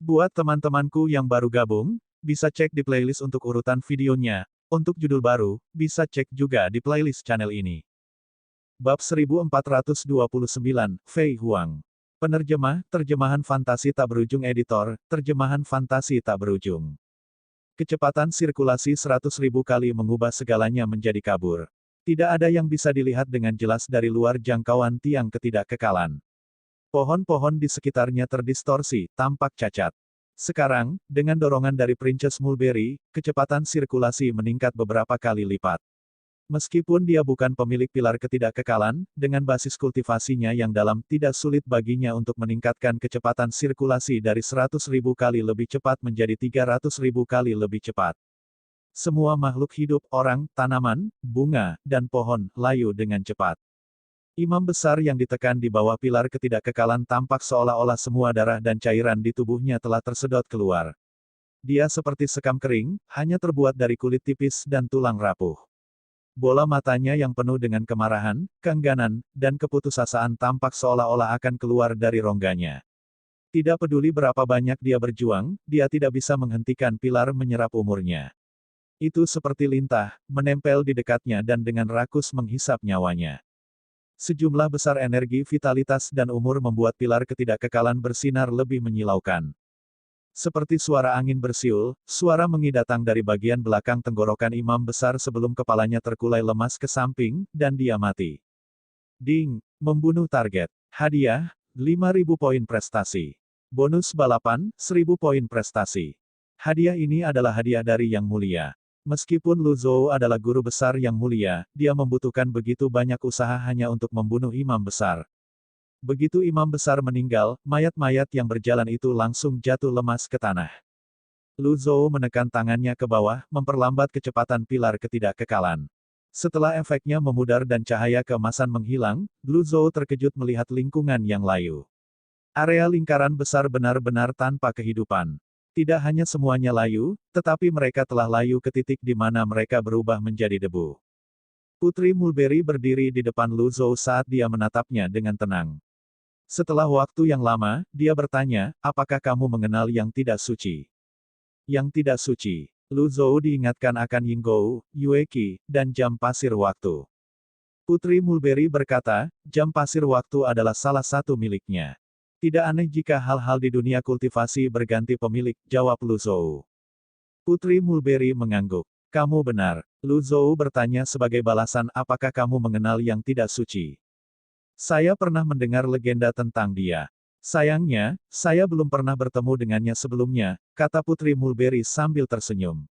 Buat teman-temanku yang baru gabung, bisa cek di playlist untuk urutan videonya. Untuk judul baru, bisa cek juga di playlist channel ini. Bab 1429, Fei Huang. Penerjemah, terjemahan fantasi tak berujung editor, terjemahan fantasi tak berujung. Kecepatan sirkulasi 100.000 kali mengubah segalanya menjadi kabur. Tidak ada yang bisa dilihat dengan jelas dari luar jangkauan tiang ketidakkekalan. Pohon-pohon di sekitarnya terdistorsi, tampak cacat. Sekarang, dengan dorongan dari Princess Mulberry, kecepatan sirkulasi meningkat beberapa kali lipat. Meskipun dia bukan pemilik pilar ketidakkekalan, dengan basis kultivasinya yang dalam, tidak sulit baginya untuk meningkatkan kecepatan sirkulasi dari 100.000 kali lebih cepat menjadi 300.000 kali lebih cepat. Semua makhluk hidup, orang, tanaman, bunga, dan pohon, layu dengan cepat. Imam besar yang ditekan di bawah pilar ketidakkekalan tampak seolah-olah semua darah dan cairan di tubuhnya telah tersedot keluar. Dia seperti sekam kering, hanya terbuat dari kulit tipis dan tulang rapuh. Bola matanya yang penuh dengan kemarahan, keengganan, dan keputusasaan tampak seolah-olah akan keluar dari rongganya. Tidak peduli berapa banyak dia berjuang, dia tidak bisa menghentikan pilar menyerap umurnya. Itu seperti lintah, menempel di dekatnya dan dengan rakus menghisap nyawanya. Sejumlah besar energi vitalitas dan umur membuat pilar ketidakkekalan bersinar lebih menyilaukan. Seperti suara angin bersiul, suara mengi datang dari bagian belakang tenggorokan imam besar sebelum kepalanya terkulai lemas ke samping, dan dia mati. Ding! Membunuh target. Hadiah, 5.000 poin prestasi. Bonus balapan, 1.000 poin prestasi. Hadiah ini adalah hadiah dari Yang Mulia. Meskipun Lu Zhou adalah guru besar yang mulia, dia membutuhkan begitu banyak usaha hanya untuk membunuh imam besar. Begitu imam besar meninggal, mayat-mayat yang berjalan itu langsung jatuh lemas ke tanah. Lu Zhou menekan tangannya ke bawah, memperlambat kecepatan pilar ketidakkekalan. Setelah efeknya memudar dan cahaya keemasan menghilang, Lu Zhou terkejut melihat lingkungan yang layu. Area lingkaran besar benar-benar tanpa kehidupan. Tidak hanya semuanya layu, tetapi mereka telah layu ke titik di mana mereka berubah menjadi debu. Putri Mulberry berdiri di depan Lu Zhou saat dia menatapnya dengan tenang. Setelah waktu yang lama, dia bertanya, apakah kamu mengenal yang tidak suci? Yang tidak suci. Lu Zhou diingatkan akan Yinggou, Yueki, dan jam pasir waktu. Putri Mulberry berkata, jam pasir waktu adalah salah satu miliknya. Tidak aneh jika hal-hal di dunia kultivasi berganti pemilik, jawab Lu Zhou. Putri Mulberry mengangguk. Kamu benar. Lu Zhou bertanya sebagai balasan, apakah kamu mengenal yang tidak suci? Saya pernah mendengar legenda tentang dia. Sayangnya, saya belum pernah bertemu dengannya sebelumnya, kata Putri Mulberry sambil tersenyum.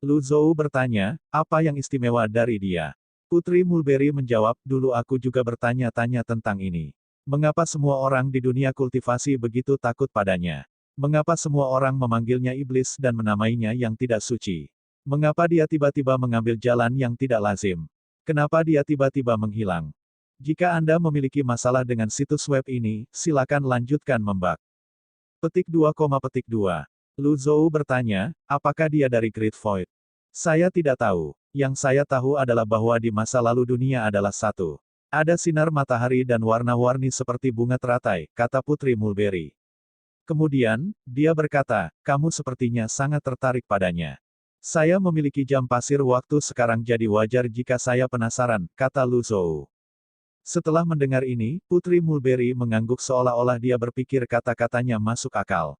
Lu Zhou bertanya, apa yang istimewa dari dia? Putri Mulberry menjawab, dulu aku juga bertanya-tanya tentang ini. Mengapa semua orang di dunia kultivasi begitu takut padanya? Mengapa semua orang memanggilnya iblis dan menamainya yang tidak suci? Mengapa dia tiba-tiba mengambil jalan yang tidak lazim? Kenapa dia tiba-tiba menghilang? Jika Anda memiliki masalah dengan situs web ini, silakan lanjutkan membak. Petik 2, petik 2. Lu Zhou bertanya, apakah dia dari Great Void? Saya tidak tahu. Yang saya tahu adalah bahwa di masa lalu dunia adalah satu. Ada sinar matahari dan warna-warni seperti bunga teratai, kata Putri Mulberry. Kemudian, dia berkata, kamu sepertinya sangat tertarik padanya. Saya memiliki jam pasir waktu sekarang jadi wajar jika saya penasaran, kata Lu Zhou. Setelah mendengar ini, Putri Mulberry mengangguk seolah-olah dia berpikir kata-katanya masuk akal.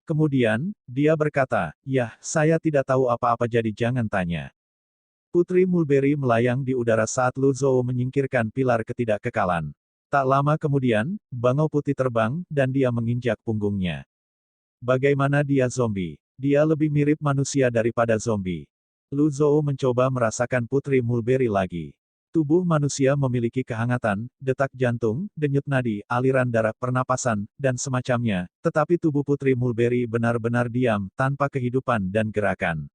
Kemudian, dia berkata, yah, saya tidak tahu apa-apa jadi jangan tanya. Putri Mulberry melayang di udara saat Lu Zhou menyingkirkan pilar ketidakkekalan. Tak lama kemudian, bangau putih terbang, dan dia menginjak punggungnya. Bagaimana dia zombie? Dia lebih mirip manusia daripada zombie. Lu Zhou mencoba merasakan Putri Mulberry lagi. Tubuh manusia memiliki kehangatan, detak jantung, denyut nadi, aliran darah, pernapasan, dan semacamnya, tetapi tubuh Putri Mulberry benar-benar diam, tanpa kehidupan dan gerakan.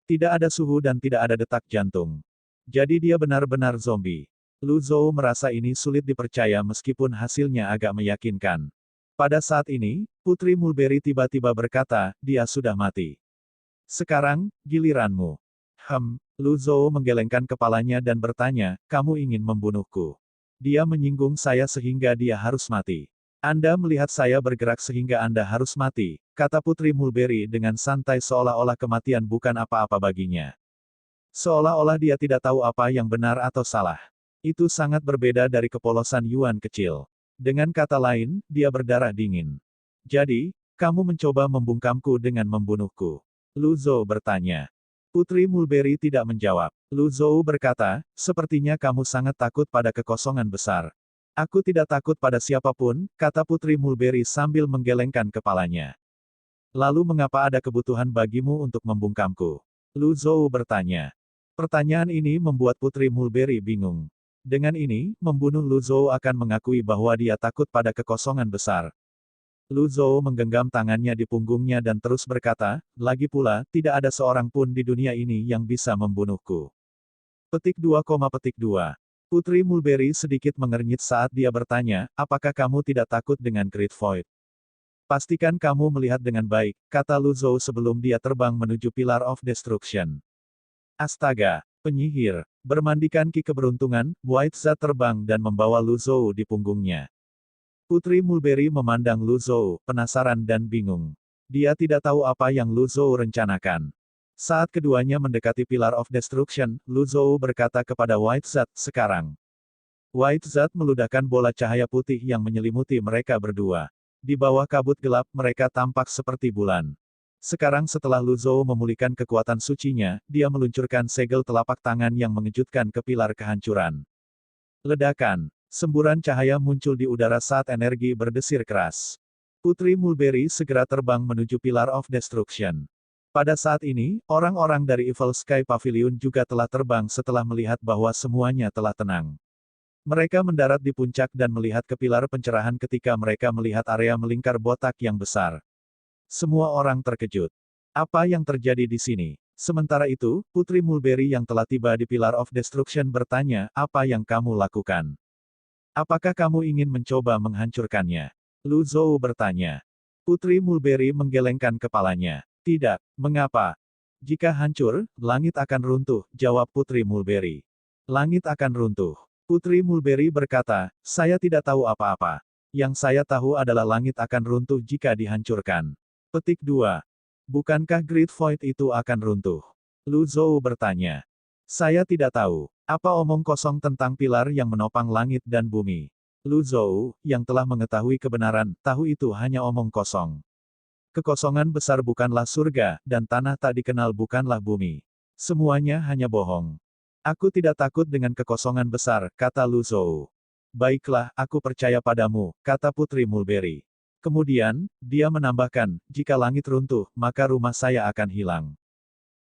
Tidak ada suhu dan tidak ada detak jantung. Jadi dia benar-benar zombie. Lu Zhou merasa ini sulit dipercaya meskipun hasilnya agak meyakinkan. Pada saat ini, Putri Mulberry tiba-tiba berkata, dia sudah mati. Sekarang, giliranmu. Lu Zhou menggelengkan kepalanya dan bertanya, kamu ingin membunuhku? Dia menyinggung saya sehingga dia harus mati. Anda melihat saya bergerak sehingga Anda harus mati, kata Putri Mulberry dengan santai seolah-olah kematian bukan apa-apa baginya. Seolah-olah dia tidak tahu apa yang benar atau salah. Itu sangat berbeda dari kepolosan Yuan kecil. Dengan kata lain, dia berdarah dingin. Jadi, kamu mencoba membungkamku dengan membunuhku. Lu Zhou bertanya. Putri Mulberry tidak menjawab. Lu Zhou berkata, sepertinya kamu sangat takut pada kekosongan besar. Aku tidak takut pada siapapun, kata Putri Mulberry sambil menggelengkan kepalanya. Lalu mengapa ada kebutuhan bagimu untuk membungkamku? Lu Zhou bertanya. Pertanyaan ini membuat Putri Mulberry bingung. Dengan ini, membunuh Lu Zhou akan mengakui bahwa dia takut pada kekosongan besar. Lu Zhou menggenggam tangannya di punggungnya dan terus berkata, lagi pula, tidak ada seorang pun di dunia ini yang bisa membunuhku. Petik 2, petik 2. Putri Mulberry sedikit mengernyit saat dia bertanya, apakah kamu tidak takut dengan Great Void? Pastikan kamu melihat dengan baik, kata Lu Zhou sebelum dia terbang menuju Pillar of Destruction. Astaga, penyihir, bermandikan ki keberuntungan, White Zat terbang dan membawa Lu Zhou di punggungnya. Putri Mulberry memandang Lu Zhou, penasaran dan bingung. Dia tidak tahu apa yang Lu Zhou rencanakan. Saat keduanya mendekati Pillar of Destruction, Lu Zhou berkata kepada White Zat, sekarang. White Zat meludahkan bola cahaya putih yang menyelimuti mereka berdua. Di bawah kabut gelap, mereka tampak seperti bulan. Sekarang setelah Lu Zhou memulihkan kekuatan sucinya, dia meluncurkan segel telapak tangan yang mengejutkan ke pilar kehancuran. Ledakan. Semburan cahaya muncul di udara saat energi berdesir keras. Putri Mulberry segera terbang menuju Pillar of Destruction. Pada saat ini, orang-orang dari Evil Sky Pavilion juga telah terbang setelah melihat bahwa semuanya telah tenang. Mereka mendarat di puncak dan melihat ke pilar pencerahan ketika mereka melihat area melingkar botak yang besar. Semua orang terkejut. Apa yang terjadi di sini? Sementara itu, Putri Mulberry yang telah tiba di Pillar of Destruction bertanya, apa yang kamu lakukan? Apakah kamu ingin mencoba menghancurkannya? Lu Zhou bertanya. Putri Mulberry menggelengkan kepalanya. Tidak, mengapa? Jika hancur, langit akan runtuh, jawab Putri Mulberry. Langit akan runtuh. Putri Mulberry berkata, saya tidak tahu apa-apa. Yang saya tahu adalah langit akan runtuh jika dihancurkan. Petik 2. Bukankah Great Void itu akan runtuh? Lu Zhou bertanya. Saya tidak tahu. Apa omong kosong tentang pilar yang menopang langit dan bumi? Lu Zhou, yang telah mengetahui kebenaran, tahu itu hanya omong kosong. Kekosongan besar bukanlah surga, dan tanah tak dikenal bukanlah bumi. Semuanya hanya bohong. Aku tidak takut dengan kekosongan besar, kata Lu Zhou. Baiklah, aku percaya padamu, kata Putri Mulberry. Kemudian, dia menambahkan, jika langit runtuh, maka rumah saya akan hilang.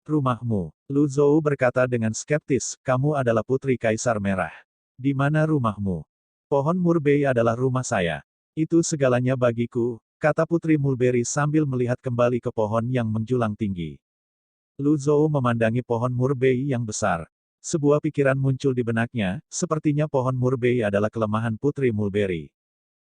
Rumahmu. Lu Zhou berkata dengan skeptis, kamu adalah Putri Kaisar Merah. Di mana rumahmu? Pohon Murbei adalah rumah saya. Itu segalanya bagiku, kata Putri Mulberry sambil melihat kembali ke pohon yang menjulang tinggi. Lu Zhou memandangi pohon Murbei yang besar. Sebuah pikiran muncul di benaknya, sepertinya pohon Murbei adalah kelemahan Putri Mulberry.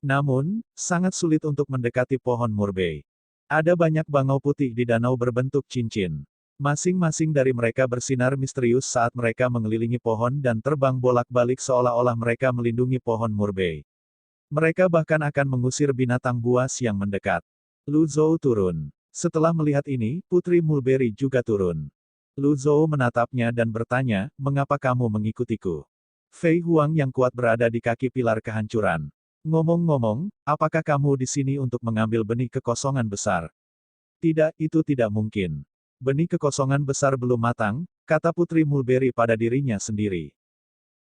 Namun, sangat sulit untuk mendekati pohon Murbei. Ada banyak bangau putih di danau berbentuk cincin. Masing-masing dari mereka bersinar misterius saat mereka mengelilingi pohon dan terbang bolak-balik seolah-olah mereka melindungi pohon Murbei. Mereka bahkan akan mengusir binatang buas yang mendekat. Lu Zhou turun. Setelah melihat ini, Putri Mulberry juga turun. Lu Zhou menatapnya dan bertanya, mengapa kamu mengikutiku? Fei Huang yang kuat berada di kaki pilar kehancuran. Ngomong-ngomong, apakah kamu di sini untuk mengambil benih kekosongan besar? Tidak, itu tidak mungkin. Benih kekosongan besar belum matang, kata Putri Mulberry pada dirinya sendiri.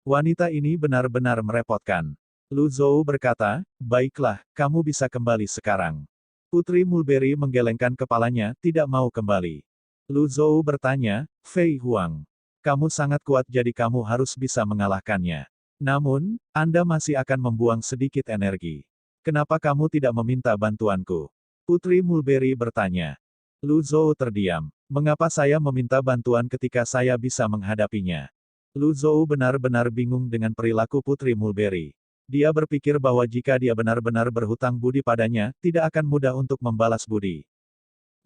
Wanita ini benar-benar merepotkan. Lu Zhou berkata, baiklah, kamu bisa kembali sekarang. Putri Mulberry menggelengkan kepalanya, tidak mau kembali. Lu Zhou bertanya, Fei Huang. Kamu sangat kuat jadi kamu harus bisa mengalahkannya. Namun, Anda masih akan membuang sedikit energi. Kenapa kamu tidak meminta bantuanku? Putri Mulberry bertanya. Lu Zhou terdiam. Mengapa saya meminta bantuan ketika saya bisa menghadapinya? Lu Zhou benar-benar bingung dengan perilaku Putri Mulberry. Dia berpikir bahwa jika dia benar-benar berhutang budi padanya, tidak akan mudah untuk membalas budi.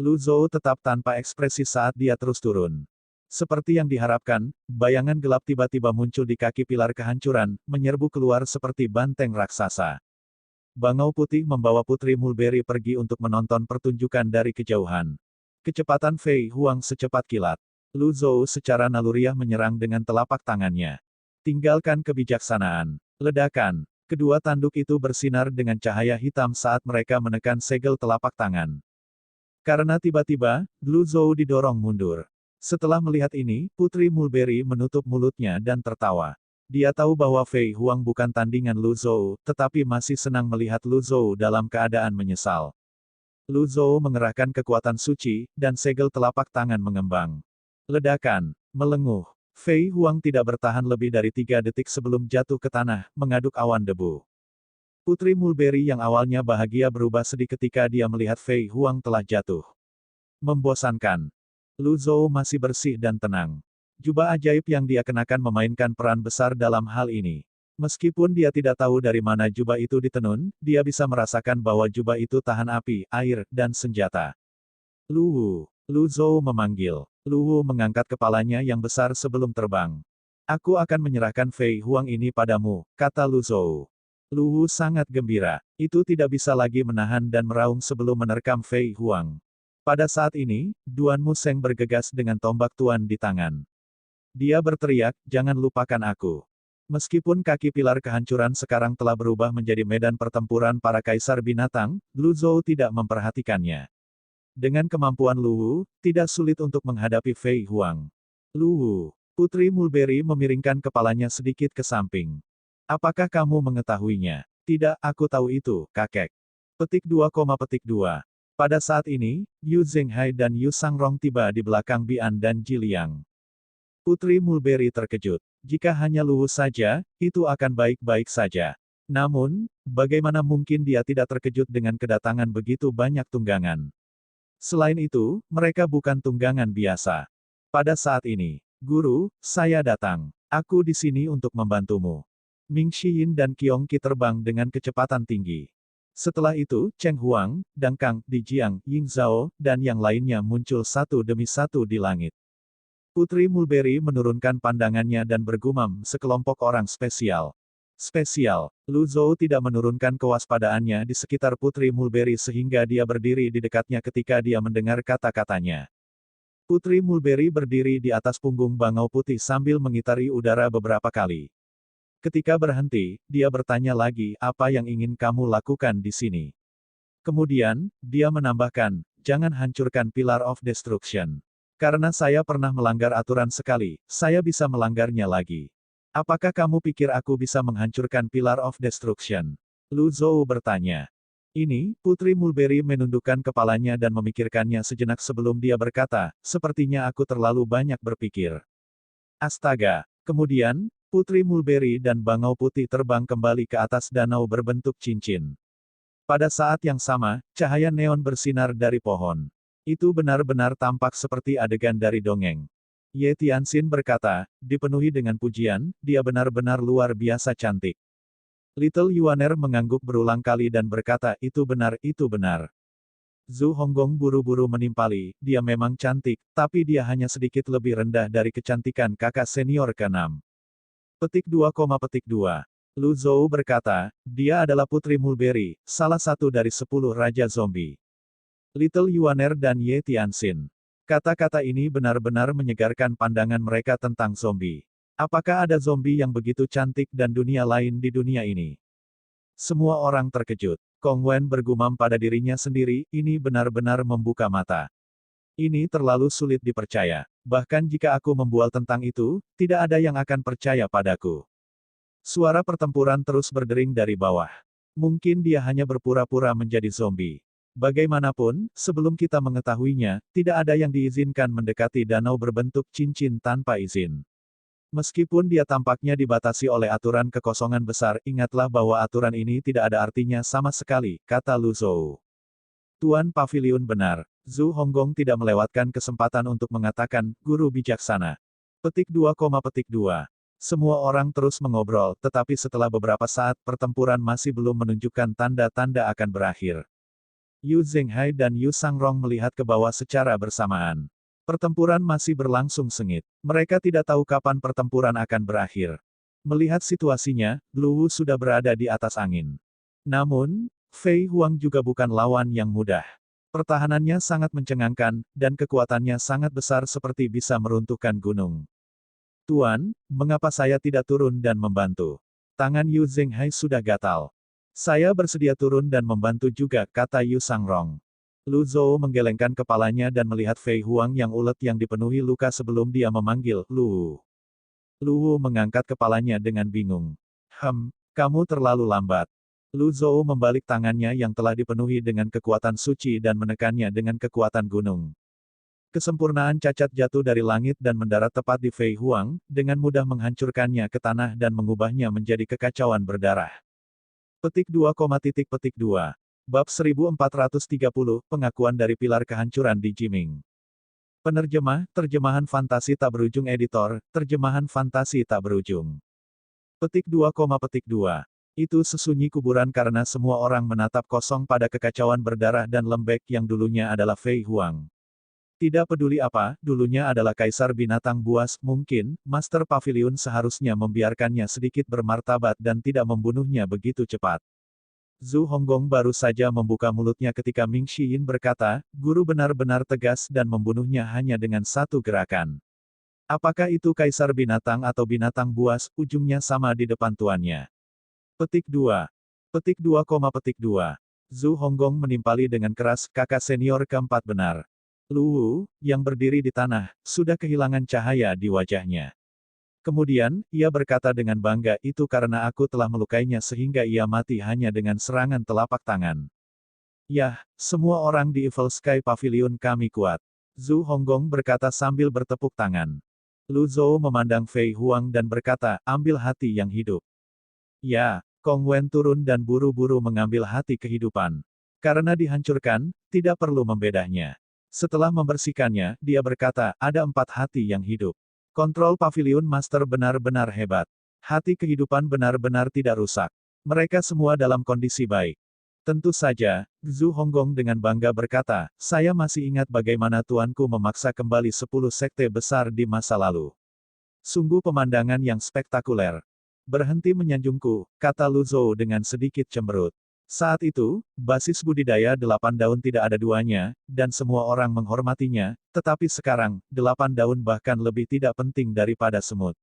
Lu Zhou tetap tanpa ekspresi saat dia terus turun. Seperti yang diharapkan, bayangan gelap tiba-tiba muncul di kaki pilar kehancuran, menyerbu keluar seperti banteng raksasa. Bangau Putih membawa Putri Mulberry pergi untuk menonton pertunjukan dari kejauhan. Kecepatan Fei Huang secepat kilat. Lu Zhou secara naluriah menyerang dengan telapak tangannya. Tinggalkan kebijaksanaan. Ledakan. Kedua tanduk itu bersinar dengan cahaya hitam saat mereka menekan segel telapak tangan. Karena tiba-tiba, Lu Zhou didorong mundur. Setelah melihat ini, Putri Mulberry menutup mulutnya dan tertawa. Dia tahu bahwa Fei Huang bukan tandingan Lu Zhou, tetapi masih senang melihat Lu Zhou dalam keadaan menyesal. Lu Zhou mengerahkan kekuatan suci, dan segel telapak tangan mengembang. Ledakan. Melenguh. Fei Huang tidak bertahan lebih dari 3 detik sebelum jatuh ke tanah, mengaduk awan debu. Putri Mulberry yang awalnya bahagia berubah sedih ketika dia melihat Fei Huang telah jatuh. Membosankan. Lu Zhou masih bersih dan tenang. Jubah ajaib yang dia kenakan memainkan peran besar dalam hal ini. Meskipun dia tidak tahu dari mana jubah itu ditenun, dia bisa merasakan bahwa jubah itu tahan api, air, dan senjata. Lu Wu. Lu Zhou memanggil. Lu Wu mengangkat kepalanya yang besar sebelum terbang. Aku akan menyerahkan Fei Huang ini padamu, kata Lu Zhou. Lu Wu sangat gembira. Itu tidak bisa lagi menahan dan meraung sebelum menerkam Fei Huang. Pada saat ini, Duan Museng bergegas dengan tombak tuan di tangan. Dia berteriak, jangan lupakan aku. Meskipun kaki pilar kehancuran sekarang telah berubah menjadi medan pertempuran para kaisar binatang, Lu Zhou tidak memperhatikannya. Dengan kemampuan Lu Wu, tidak sulit untuk menghadapi Fei Huang. Lu Wu. Putri Mulberry memiringkan kepalanya sedikit ke samping. Apakah kamu mengetahuinya? Tidak, aku tahu itu, kakek. Petik 2,2. Pada saat ini, Yu Zhenghai dan Yu Sangrong tiba di belakang Bian dan Jiliang. Putri Mulberry terkejut. Jika hanya Lu Wu saja, itu akan baik-baik saja. Namun, bagaimana mungkin dia tidak terkejut dengan kedatangan begitu banyak tunggangan? Selain itu, mereka bukan tunggangan biasa. Pada saat ini, Guru, saya datang. Aku di sini untuk membantumu. Ming Xiyin dan Qiong Qi terbang dengan kecepatan tinggi. Setelah itu, Cheng Huang, Dang Kang, Di Jiang, Ying Zhao, dan yang lainnya muncul satu demi satu di langit. Putri Mulberry menurunkan pandangannya dan bergumam, sekelompok orang spesial. Spesial. Lu Zhou tidak menurunkan kewaspadaannya di sekitar Putri Mulberry sehingga dia berdiri di dekatnya ketika dia mendengar kata-katanya. Putri Mulberry berdiri di atas punggung Bangau Putih sambil mengitari udara beberapa kali. Ketika berhenti, dia bertanya lagi, apa yang ingin kamu lakukan di sini? Kemudian, dia menambahkan, jangan hancurkan Pillar of Destruction. Karena saya pernah melanggar aturan sekali, saya bisa melanggarnya lagi. Apakah kamu pikir aku bisa menghancurkan Pillar of Destruction? Lu Zhou bertanya. Ini, Putri Mulberry menundukkan kepalanya dan memikirkannya sejenak sebelum dia berkata, sepertinya aku terlalu banyak berpikir. Astaga. Kemudian, Putri Mulberry dan Bangau Putih terbang kembali ke atas danau berbentuk cincin. Pada saat yang sama, cahaya neon bersinar dari pohon. Itu benar-benar tampak seperti adegan dari dongeng. Ye Tianxin berkata, dipenuhi dengan pujian, dia benar-benar luar biasa cantik. Little Yuaner mengangguk berulang kali dan berkata, itu benar, itu benar. Zhu Honggong buru-buru menimpali, dia memang cantik, tapi dia hanya sedikit lebih rendah dari kecantikan kakak senior ke-6. Petik 2,2. Lu Zhou berkata, dia adalah Putri Mulberry, salah satu dari 10 Raja Zombie. Little Yuaner dan Ye Tianxin. Kata-kata ini benar-benar menyegarkan pandangan mereka tentang zombie. Apakah ada zombie yang begitu cantik dan dunia lain di dunia ini? Semua orang terkejut. Kong Wen bergumam pada dirinya sendiri, ini benar-benar membuka mata. Ini terlalu sulit dipercaya. Bahkan jika aku membual tentang itu, tidak ada yang akan percaya padaku. Suara pertempuran terus berdering dari bawah. Mungkin dia hanya berpura-pura menjadi zombie. Bagaimanapun, sebelum kita mengetahuinya, tidak ada yang diizinkan mendekati danau berbentuk cincin tanpa izin. Meskipun dia tampaknya dibatasi oleh aturan kekosongan besar, ingatlah bahwa aturan ini tidak ada artinya sama sekali, kata Lu Zhou. Tuan Pavilion benar. Zhu Honggong tidak melewatkan kesempatan untuk mengatakan, guru bijaksana. Petik 2,2. Semua orang terus mengobrol, tetapi setelah beberapa saat, pertempuran masih belum menunjukkan tanda-tanda akan berakhir. Yu Zhenghai dan Yu Sangrong melihat ke bawah secara bersamaan. Pertempuran masih berlangsung sengit. Mereka tidak tahu kapan pertempuran akan berakhir. Melihat situasinya, Lu Wu sudah berada di atas angin. Namun, Fei Huang juga bukan lawan yang mudah. Pertahanannya sangat mencengangkan, dan kekuatannya sangat besar seperti bisa meruntuhkan gunung. Tuan, mengapa saya tidak turun dan membantu? Tangan Yu Zhenghai sudah gatal. Saya bersedia turun dan membantu juga, kata Yu Sangrong. Lu Zhou menggelengkan kepalanya dan melihat Fei Huang yang ulet yang dipenuhi luka sebelum dia memanggil, Lu. Lu Wu mengangkat kepalanya dengan bingung. Kamu terlalu lambat. Lu Zhou membalik tangannya yang telah dipenuhi dengan kekuatan suci dan menekannya dengan kekuatan gunung. Kesempurnaan cacat jatuh dari langit dan mendarat tepat di Fei Huang, dengan mudah menghancurkannya ke tanah dan mengubahnya menjadi kekacauan berdarah. Petik 2,2 Bab 1430, Pengakuan dari Pilar Kehancuran di Jiming. Terjemahan fantasi tak berujung editor, terjemahan fantasi tak berujung. Petik 2,2 Itu sesunyi kuburan karena semua orang menatap kosong pada kekacauan berdarah dan lembek yang dulunya adalah Fei Huang. Tidak peduli apa, dulunya adalah kaisar binatang buas, mungkin, Master Pavilion seharusnya membiarkannya sedikit bermartabat dan tidak membunuhnya begitu cepat. Zhu Honggong baru saja membuka mulutnya ketika Ming Xiyin berkata, guru benar-benar tegas dan membunuhnya hanya dengan satu gerakan. Apakah itu kaisar binatang atau binatang buas, ujungnya sama di depan tuannya. Petik 2. Petik 2,2. Zhu Honggong menimpali dengan keras, kakak senior keempat benar. Lu Wu, yang berdiri di tanah, sudah kehilangan cahaya di wajahnya. Kemudian, ia berkata dengan bangga, itu karena aku telah melukainya sehingga ia mati hanya dengan serangan telapak tangan. Yah, semua orang di Evil Sky Pavilion kami kuat. Zhu Honggong berkata sambil bertepuk tangan. Lu Zhou memandang Fei Huang dan berkata, ambil hati yang hidup. Ya, Kong Wen turun dan buru-buru mengambil hati kehidupan. Karena dihancurkan, tidak perlu membedahnya. Setelah membersihkannya, dia berkata, ada 4 hati yang hidup. Kontrol Pavilion Master benar-benar hebat. Hati kehidupan benar-benar tidak rusak. Mereka semua dalam kondisi baik. Tentu saja, Zhu Honggong dengan bangga berkata, saya masih ingat bagaimana tuanku memaksa kembali 10 sekte besar di masa lalu. Sungguh pemandangan yang spektakuler. Berhenti menyanjungku, kata Lu Zhou dengan sedikit cemberut. Saat itu, basis budidaya 8 daun tidak ada duanya, dan semua orang menghormatinya, tetapi sekarang, 8 daun bahkan lebih tidak penting daripada semut.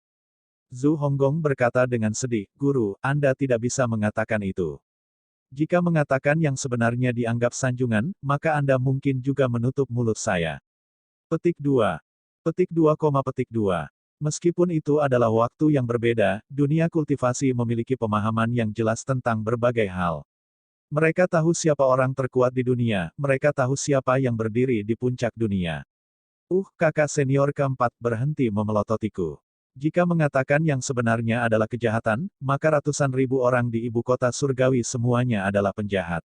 Zhu Honggong berkata dengan sedih, Guru, Anda tidak bisa mengatakan itu. Jika mengatakan yang sebenarnya dianggap sanjungan, maka Anda mungkin juga menutup mulut saya. Petik 2. Petik 2,2. Meskipun itu adalah waktu yang berbeda, dunia kultivasi memiliki pemahaman yang jelas tentang berbagai hal. Mereka tahu siapa orang terkuat di dunia, mereka tahu siapa yang berdiri di puncak dunia. Kakak senior keempat berhenti memelototiku. Jika mengatakan yang sebenarnya adalah kejahatan, maka ratusan ribu orang di ibu kota surgawi semuanya adalah penjahat.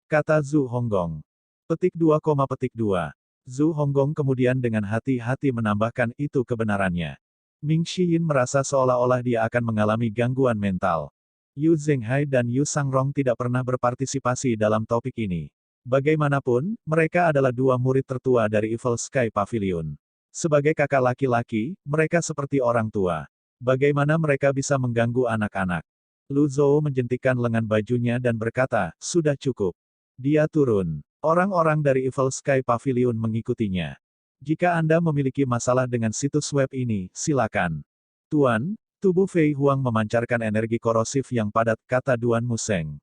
Kata Zhu Honggong. Petik 2,2. Zhu Honggong kemudian dengan hati-hati menambahkan itu kebenarannya. Ming Xiyin merasa seolah-olah dia akan mengalami gangguan mental. Yu Zhenghai dan Yu Sangrong tidak pernah berpartisipasi dalam topik ini. Bagaimanapun, mereka adalah 2 murid tertua dari Evil Sky Pavilion. Sebagai kakak laki-laki, mereka seperti orang tua. Bagaimana mereka bisa mengganggu anak-anak? Lu Zhou menjentikkan lengan bajunya dan berkata, sudah cukup. Dia turun. Orang-orang dari Evil Sky Pavilion mengikutinya. Jika Anda memiliki masalah dengan situs web ini, silakan. Tuan, tubuh Fei Huang memancarkan energi korosif yang padat, kata Duan Museng.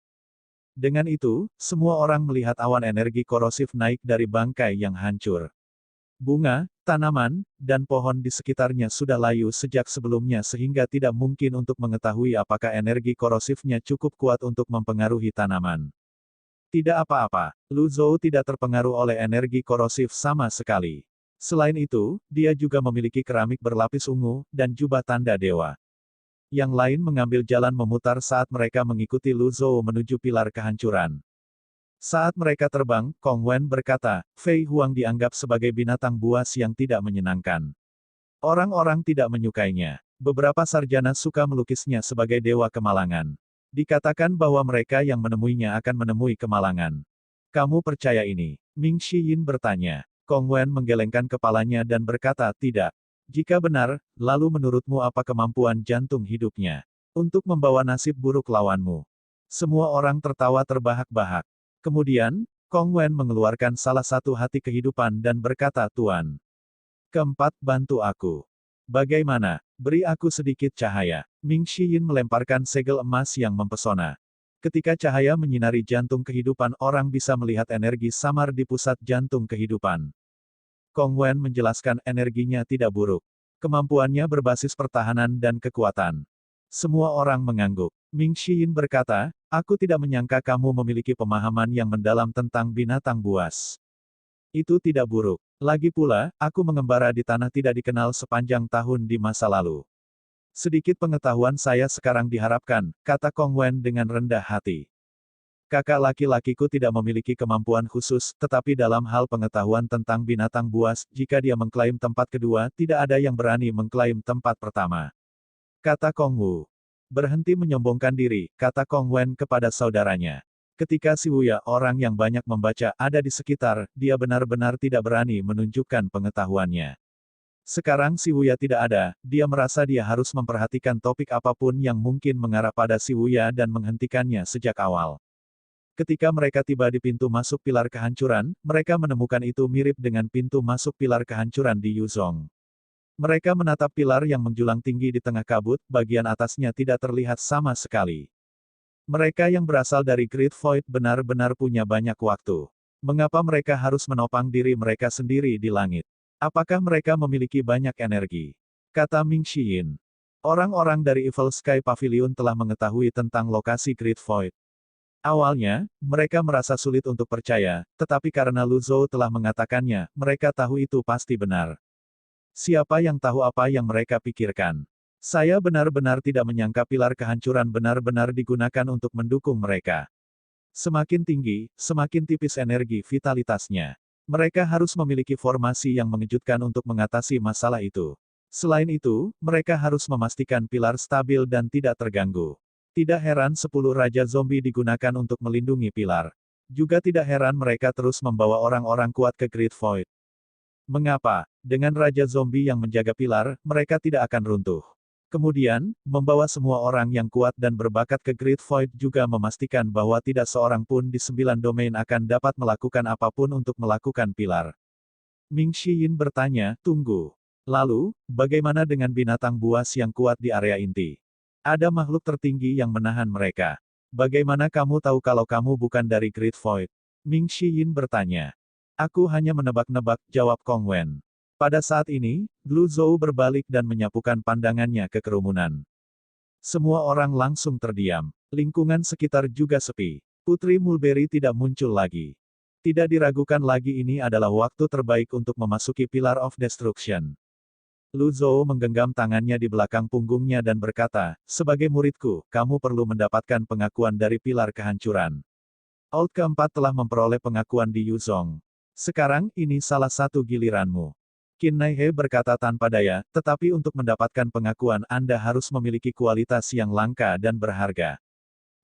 Dengan itu, semua orang melihat awan energi korosif naik dari bangkai yang hancur. Bunga, tanaman, dan pohon di sekitarnya sudah layu sejak sebelumnya sehingga tidak mungkin untuk mengetahui apakah energi korosifnya cukup kuat untuk mempengaruhi tanaman. Tidak apa-apa, Lu Zhou tidak terpengaruh oleh energi korosif sama sekali. Selain itu, dia juga memiliki keramik berlapis ungu, dan jubah tanda dewa. Yang lain mengambil jalan memutar saat mereka mengikuti Lu Zhou menuju pilar kehancuran. Saat mereka terbang, Kong Wen berkata, Fei Huang dianggap sebagai binatang buas yang tidak menyenangkan. Orang-orang tidak menyukainya. Beberapa sarjana suka melukisnya sebagai dewa kemalangan. Dikatakan bahwa mereka yang menemuinya akan menemui kemalangan. Kamu percaya ini? Ming Xiyin bertanya. Kong Wen menggelengkan kepalanya dan berkata, tidak. Jika benar, lalu menurutmu apa kemampuan jantung hidupnya? Untuk membawa nasib buruk lawanmu. Semua orang tertawa terbahak-bahak. Kemudian, Kong Wen mengeluarkan salah satu hati kehidupan dan berkata, Tuan. Keempat, bantu aku. Bagaimana? Beri aku sedikit cahaya. Ming Xiyin melemparkan segel emas yang mempesona. Ketika cahaya menyinari jantung kehidupan, orang bisa melihat energi samar di pusat jantung kehidupan. Kong Wen menjelaskan energinya tidak buruk. Kemampuannya berbasis pertahanan dan kekuatan. Semua orang mengangguk. Ming Xiyin berkata, aku tidak menyangka kamu memiliki pemahaman yang mendalam tentang binatang buas. Itu tidak buruk. Lagi pula, aku mengembara di tanah tidak dikenal sepanjang tahun di masa lalu. Sedikit pengetahuan saya sekarang diharapkan, kata Kong Wen dengan rendah hati. Kakak laki-lakiku tidak memiliki kemampuan khusus, tetapi dalam hal pengetahuan tentang binatang buas, jika dia mengklaim tempat kedua, tidak ada yang berani mengklaim tempat pertama. Kata Kong Wu. Berhenti menyombongkan diri, kata Kong Wen kepada saudaranya. Ketika Si Wuya, orang yang banyak membaca, ada di sekitar, dia benar-benar tidak berani menunjukkan pengetahuannya. Sekarang Si Wuya tidak ada, dia merasa dia harus memperhatikan topik apapun yang mungkin mengarah pada Si Wuya dan menghentikannya sejak awal. Ketika mereka tiba di pintu masuk pilar kehancuran, mereka menemukan itu mirip dengan pintu masuk pilar kehancuran di Yuzhong. Mereka menatap pilar yang menjulang tinggi di tengah kabut, bagian atasnya tidak terlihat sama sekali. Mereka yang berasal dari Great Void benar-benar punya banyak waktu. Mengapa mereka harus menopang diri mereka sendiri di langit? Apakah mereka memiliki banyak energi? Kata Ming Xiyin. Orang-orang dari Evil Sky Pavilion telah mengetahui tentang lokasi Great Void. Awalnya, mereka merasa sulit untuk percaya, tetapi karena Lu Zhou telah mengatakannya, mereka tahu itu pasti benar. Siapa yang tahu apa yang mereka pikirkan? Saya benar-benar tidak menyangka pilar kehancuran benar-benar digunakan untuk mendukung mereka. Semakin tinggi, semakin tipis energi vitalitasnya. Mereka harus memiliki formasi yang mengejutkan untuk mengatasi masalah itu. Selain itu, mereka harus memastikan pilar stabil dan tidak terganggu. Tidak heran 10 Raja Zombie digunakan untuk melindungi pilar. Juga tidak heran mereka terus membawa orang-orang kuat ke Great Void. Mengapa? Dengan Raja Zombie yang menjaga pilar, mereka tidak akan runtuh. Kemudian, membawa semua orang yang kuat dan berbakat ke Great Void juga memastikan bahwa tidak seorang pun di 9 domain akan dapat melakukan apapun untuk melakukan pilar. Ming Xiyin bertanya, tunggu. Lalu, bagaimana dengan binatang buas yang kuat di area inti? Ada makhluk tertinggi yang menahan mereka. Bagaimana kamu tahu kalau kamu bukan dari Great Void? Ming Xiyin bertanya. Aku hanya menebak-nebak, jawab Kong Wen. Pada saat ini, Lu Zhou berbalik dan menyapukan pandangannya ke kerumunan. Semua orang langsung terdiam. Lingkungan sekitar juga sepi. Putri Mulberry tidak muncul lagi. Tidak diragukan lagi ini adalah waktu terbaik untuk memasuki Pillar of Destruction. Lu Zhou menggenggam tangannya di belakang punggungnya dan berkata, sebagai muridku, kamu perlu mendapatkan pengakuan dari Pilar Kehancuran. Old keempat telah memperoleh pengakuan di Yuzhong. Sekarang, ini salah satu giliranmu. Qin Naihe berkata tanpa daya, tetapi untuk mendapatkan pengakuan Anda harus memiliki kualitas yang langka dan berharga.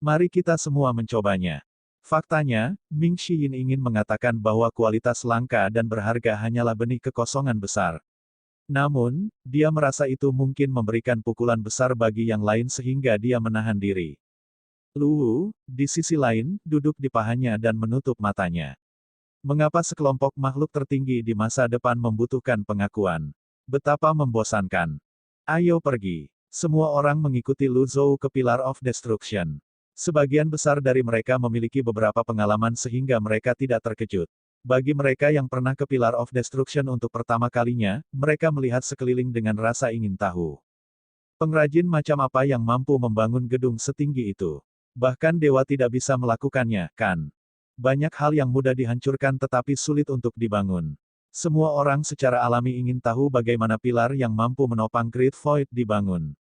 Mari kita semua mencobanya. Faktanya, Ming Xiyin ingin mengatakan bahwa kualitas langka dan berharga hanyalah benih kekosongan besar. Namun, dia merasa itu mungkin memberikan pukulan besar bagi yang lain sehingga dia menahan diri. Lu Wu, di sisi lain, duduk di pahanya dan menutup matanya. Mengapa sekelompok makhluk tertinggi di masa depan membutuhkan pengakuan? Betapa membosankan. Ayo pergi. Semua orang mengikuti Lu Zhou ke Pillar of Destruction. Sebagian besar dari mereka memiliki beberapa pengalaman sehingga mereka tidak terkejut. Bagi mereka yang pernah ke Pillar of Destruction untuk pertama kalinya, mereka melihat sekeliling dengan rasa ingin tahu. Pengrajin macam apa yang mampu membangun gedung setinggi itu? Bahkan dewa tidak bisa melakukannya, kan? Banyak hal yang mudah dihancurkan tetapi sulit untuk dibangun. Semua orang secara alami ingin tahu bagaimana pilar yang mampu menopang Great Void dibangun.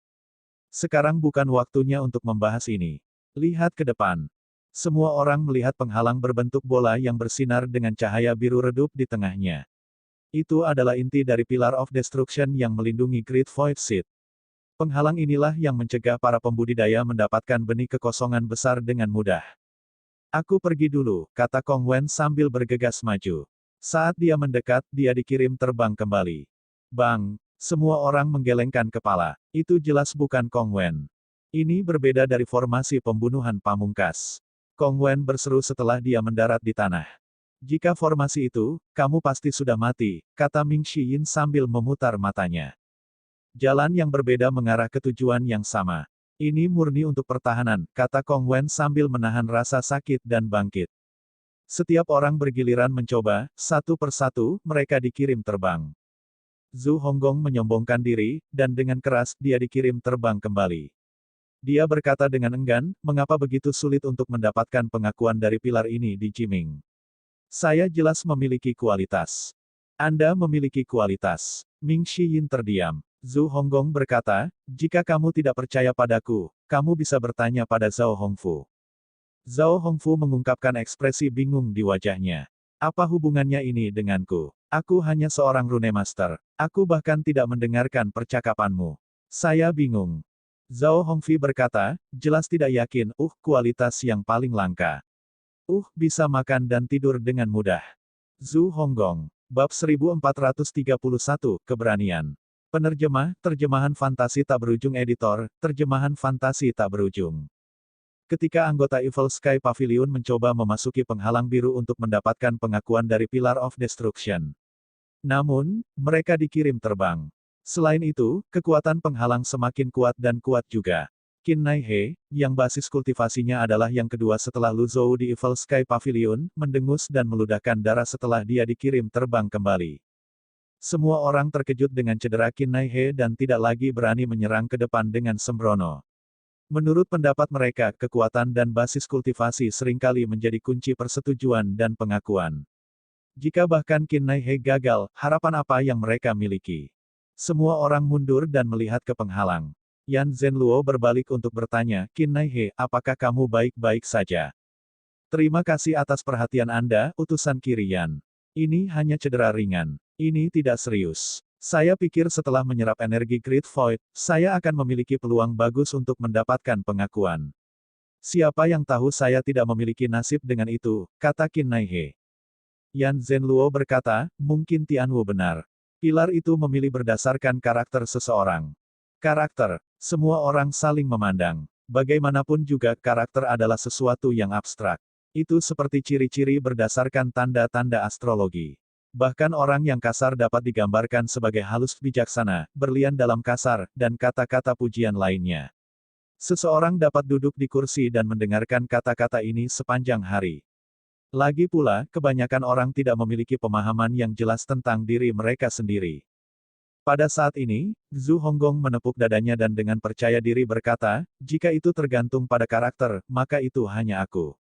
Sekarang bukan waktunya untuk membahas ini. Lihat ke depan. Semua orang melihat penghalang berbentuk bola yang bersinar dengan cahaya biru redup di tengahnya. Itu adalah inti dari Pillar of Destruction yang melindungi Great Void Seed. Penghalang inilah yang mencegah para pembudidaya mendapatkan benih kekosongan besar dengan mudah. Aku pergi dulu, kata Kong Wen sambil bergegas maju. Saat dia mendekat, dia dikirim terbang kembali. Bang! Semua orang menggelengkan kepala. Itu jelas bukan Kong Wen. Ini berbeda dari formasi pembunuhan pamungkas. Kong Wen berseru setelah dia mendarat di tanah. Jika formasi itu, kamu pasti sudah mati, kata Ming Xiyin sambil memutar matanya. Jalan yang berbeda mengarah ke tujuan yang sama. Ini murni untuk pertahanan, kata Kong Wen sambil menahan rasa sakit dan bangkit. Setiap orang bergiliran mencoba, satu persatu, mereka dikirim terbang. Zhu Honggong menyombongkan diri, dan dengan keras, dia dikirim terbang kembali. Dia berkata dengan enggan, mengapa begitu sulit untuk mendapatkan pengakuan dari pilar ini di Jiming? Saya jelas memiliki kualitas. Anda memiliki kualitas. Ming Xiyin terdiam. Zhu Honggong berkata, jika kamu tidak percaya padaku, kamu bisa bertanya pada Zhao Hongfu. Zhao Hongfu mengungkapkan ekspresi bingung di wajahnya. Apa hubungannya ini denganku? Aku hanya seorang rune master. Aku bahkan tidak mendengarkan percakapanmu. Saya bingung. Zhao Hongfu berkata, jelas tidak yakin, kualitas yang paling langka. Bisa makan dan tidur dengan mudah. Zhu Honggong. Bab 1431, Keberanian. Penerjemah, terjemahan fantasi tak berujung editor, terjemahan fantasi tak berujung. Ketika anggota Evil Sky Pavilion mencoba memasuki penghalang biru untuk mendapatkan pengakuan dari Pillar of Destruction. Namun, mereka dikirim terbang. Selain itu, kekuatan penghalang semakin kuat dan kuat juga. Qin Nai He, yang basis kultivasinya adalah yang kedua setelah Lu Zhou di Evil Sky Pavilion, mendengus dan meludahkan darah setelah dia dikirim terbang kembali. Semua orang terkejut dengan cedera Qin Nai He dan tidak lagi berani menyerang ke depan dengan sembrono. Menurut pendapat mereka, kekuatan dan basis kultivasi seringkali menjadi kunci persetujuan dan pengakuan. Jika bahkan Qin Nai He gagal, harapan apa yang mereka miliki? Semua orang mundur dan melihat ke penghalang. Yan Zhenluo berbalik untuk bertanya, Qin Nai He, apakah kamu baik-baik saja? Terima kasih atas perhatian Anda, utusan Qirian. Ini hanya cedera ringan. Ini tidak serius. Saya pikir setelah menyerap energi Great Void, saya akan memiliki peluang bagus untuk mendapatkan pengakuan. Siapa yang tahu saya tidak memiliki nasib dengan itu, kata Qin Nai He. Yan Zhenluo berkata, mungkin Tianwu benar. Pilar itu memilih berdasarkan karakter seseorang. Karakter. Semua orang saling memandang. Bagaimanapun juga karakter adalah sesuatu yang abstrak. Itu seperti ciri-ciri berdasarkan tanda-tanda astrologi. Bahkan orang yang kasar dapat digambarkan sebagai halus bijaksana, berlian dalam kasar, dan kata-kata pujian lainnya. Seseorang dapat duduk di kursi dan mendengarkan kata-kata ini sepanjang hari. Lagi pula, kebanyakan orang tidak memiliki pemahaman yang jelas tentang diri mereka sendiri. Pada saat ini, Zhu Honggong menepuk dadanya dan dengan percaya diri berkata, jika itu tergantung pada karakter, maka itu hanya aku.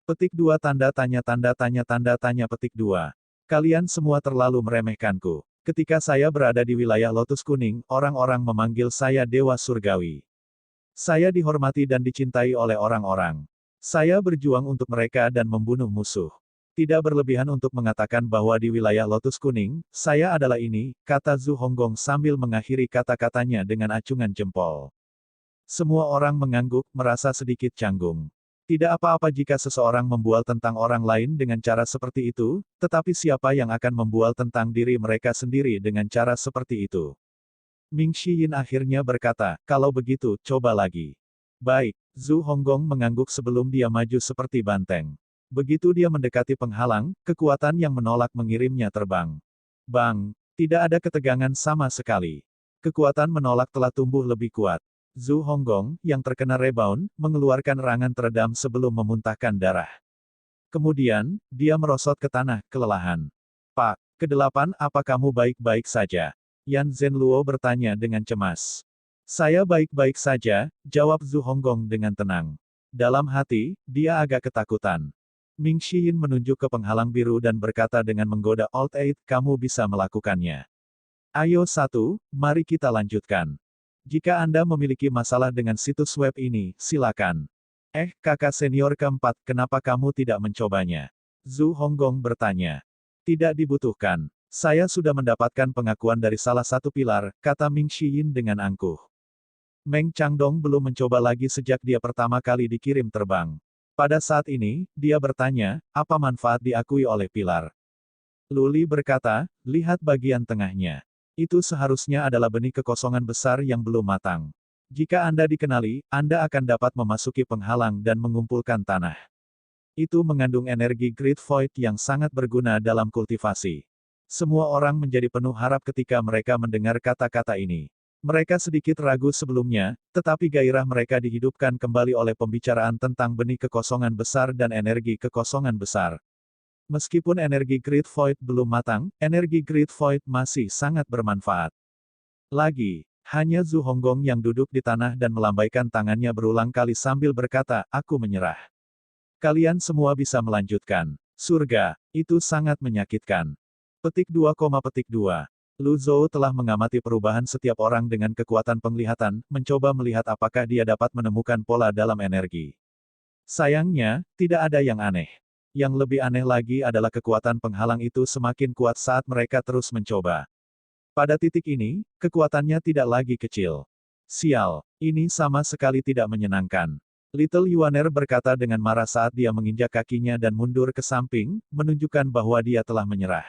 Petik 2 tanda tanya petik 2. Kalian semua terlalu meremehkanku. Ketika saya berada di wilayah Lotus Kuning, orang-orang memanggil saya Dewa Surgawi. Saya dihormati dan dicintai oleh orang-orang. Saya berjuang untuk mereka dan membunuh musuh. Tidak berlebihan untuk mengatakan bahwa di wilayah Lotus Kuning, saya adalah ini, kata Zhu Honggong sambil mengakhiri kata-katanya dengan acungan jempol. Semua orang mengangguk, merasa sedikit canggung. Tidak apa-apa jika seseorang membual tentang orang lain dengan cara seperti itu, tetapi siapa yang akan membual tentang diri mereka sendiri dengan cara seperti itu? Ming Xiyin akhirnya berkata, kalau begitu, coba lagi. Baik, Zhu Honggong mengangguk sebelum dia maju seperti banteng. Begitu dia mendekati penghalang, kekuatan yang menolak mengirimnya terbang. Bang! Tidak ada ketegangan sama sekali. Kekuatan menolak telah tumbuh lebih kuat. Zhu Honggong, yang terkena rebound, mengeluarkan erangan teredam sebelum memuntahkan darah. Kemudian, dia merosot ke tanah, kelelahan. Pak, ke-8, apa kamu baik-baik saja? Yan Zhenluo bertanya dengan cemas. Saya baik-baik saja, jawab Zhu Honggong dengan tenang. Dalam hati, dia agak ketakutan. Ming Xiyin menunjuk ke penghalang biru dan berkata dengan menggoda Old Eight, kamu bisa melakukannya. Ayo mari kita lanjutkan. Jika Anda memiliki masalah dengan situs web ini, silakan. Kakak senior keempat, kenapa kamu tidak mencobanya? Zhu Honggong bertanya. Tidak dibutuhkan. Saya sudah mendapatkan pengakuan dari salah satu pilar, kata Ming Xiyin dengan angkuh. Meng Changdong belum mencoba lagi sejak dia pertama kali dikirim terbang. Pada saat ini, dia bertanya, apa manfaat diakui oleh pilar? Luli berkata, lihat bagian tengahnya. Itu seharusnya adalah benih kekosongan besar yang belum matang. Jika Anda dikenali, Anda akan dapat memasuki penghalang dan mengumpulkan tanah. Itu mengandung energi Great Void yang sangat berguna dalam kultivasi. Semua orang menjadi penuh harap ketika mereka mendengar kata-kata ini. Mereka sedikit ragu sebelumnya, tetapi gairah mereka dihidupkan kembali oleh pembicaraan tentang benih kekosongan besar dan energi kekosongan besar. Meskipun energi Great Void belum matang, energi Great Void masih sangat bermanfaat. Lagi, hanya Zhu Honggong yang duduk di tanah dan melambaikan tangannya berulang kali sambil berkata, "Aku menyerah. Kalian semua bisa melanjutkan. Surga, itu sangat menyakitkan." Petik 2, Lu Zhou telah mengamati perubahan setiap orang dengan kekuatan penglihatan, mencoba melihat apakah dia dapat menemukan pola dalam energi. Sayangnya, tidak ada yang aneh. Yang lebih aneh lagi adalah kekuatan penghalang itu semakin kuat saat mereka terus mencoba. Pada titik ini, kekuatannya tidak lagi kecil. Sial, ini sama sekali tidak menyenangkan. Little Yuaner berkata dengan marah saat dia menginjak kakinya dan mundur ke samping, menunjukkan bahwa dia telah menyerah.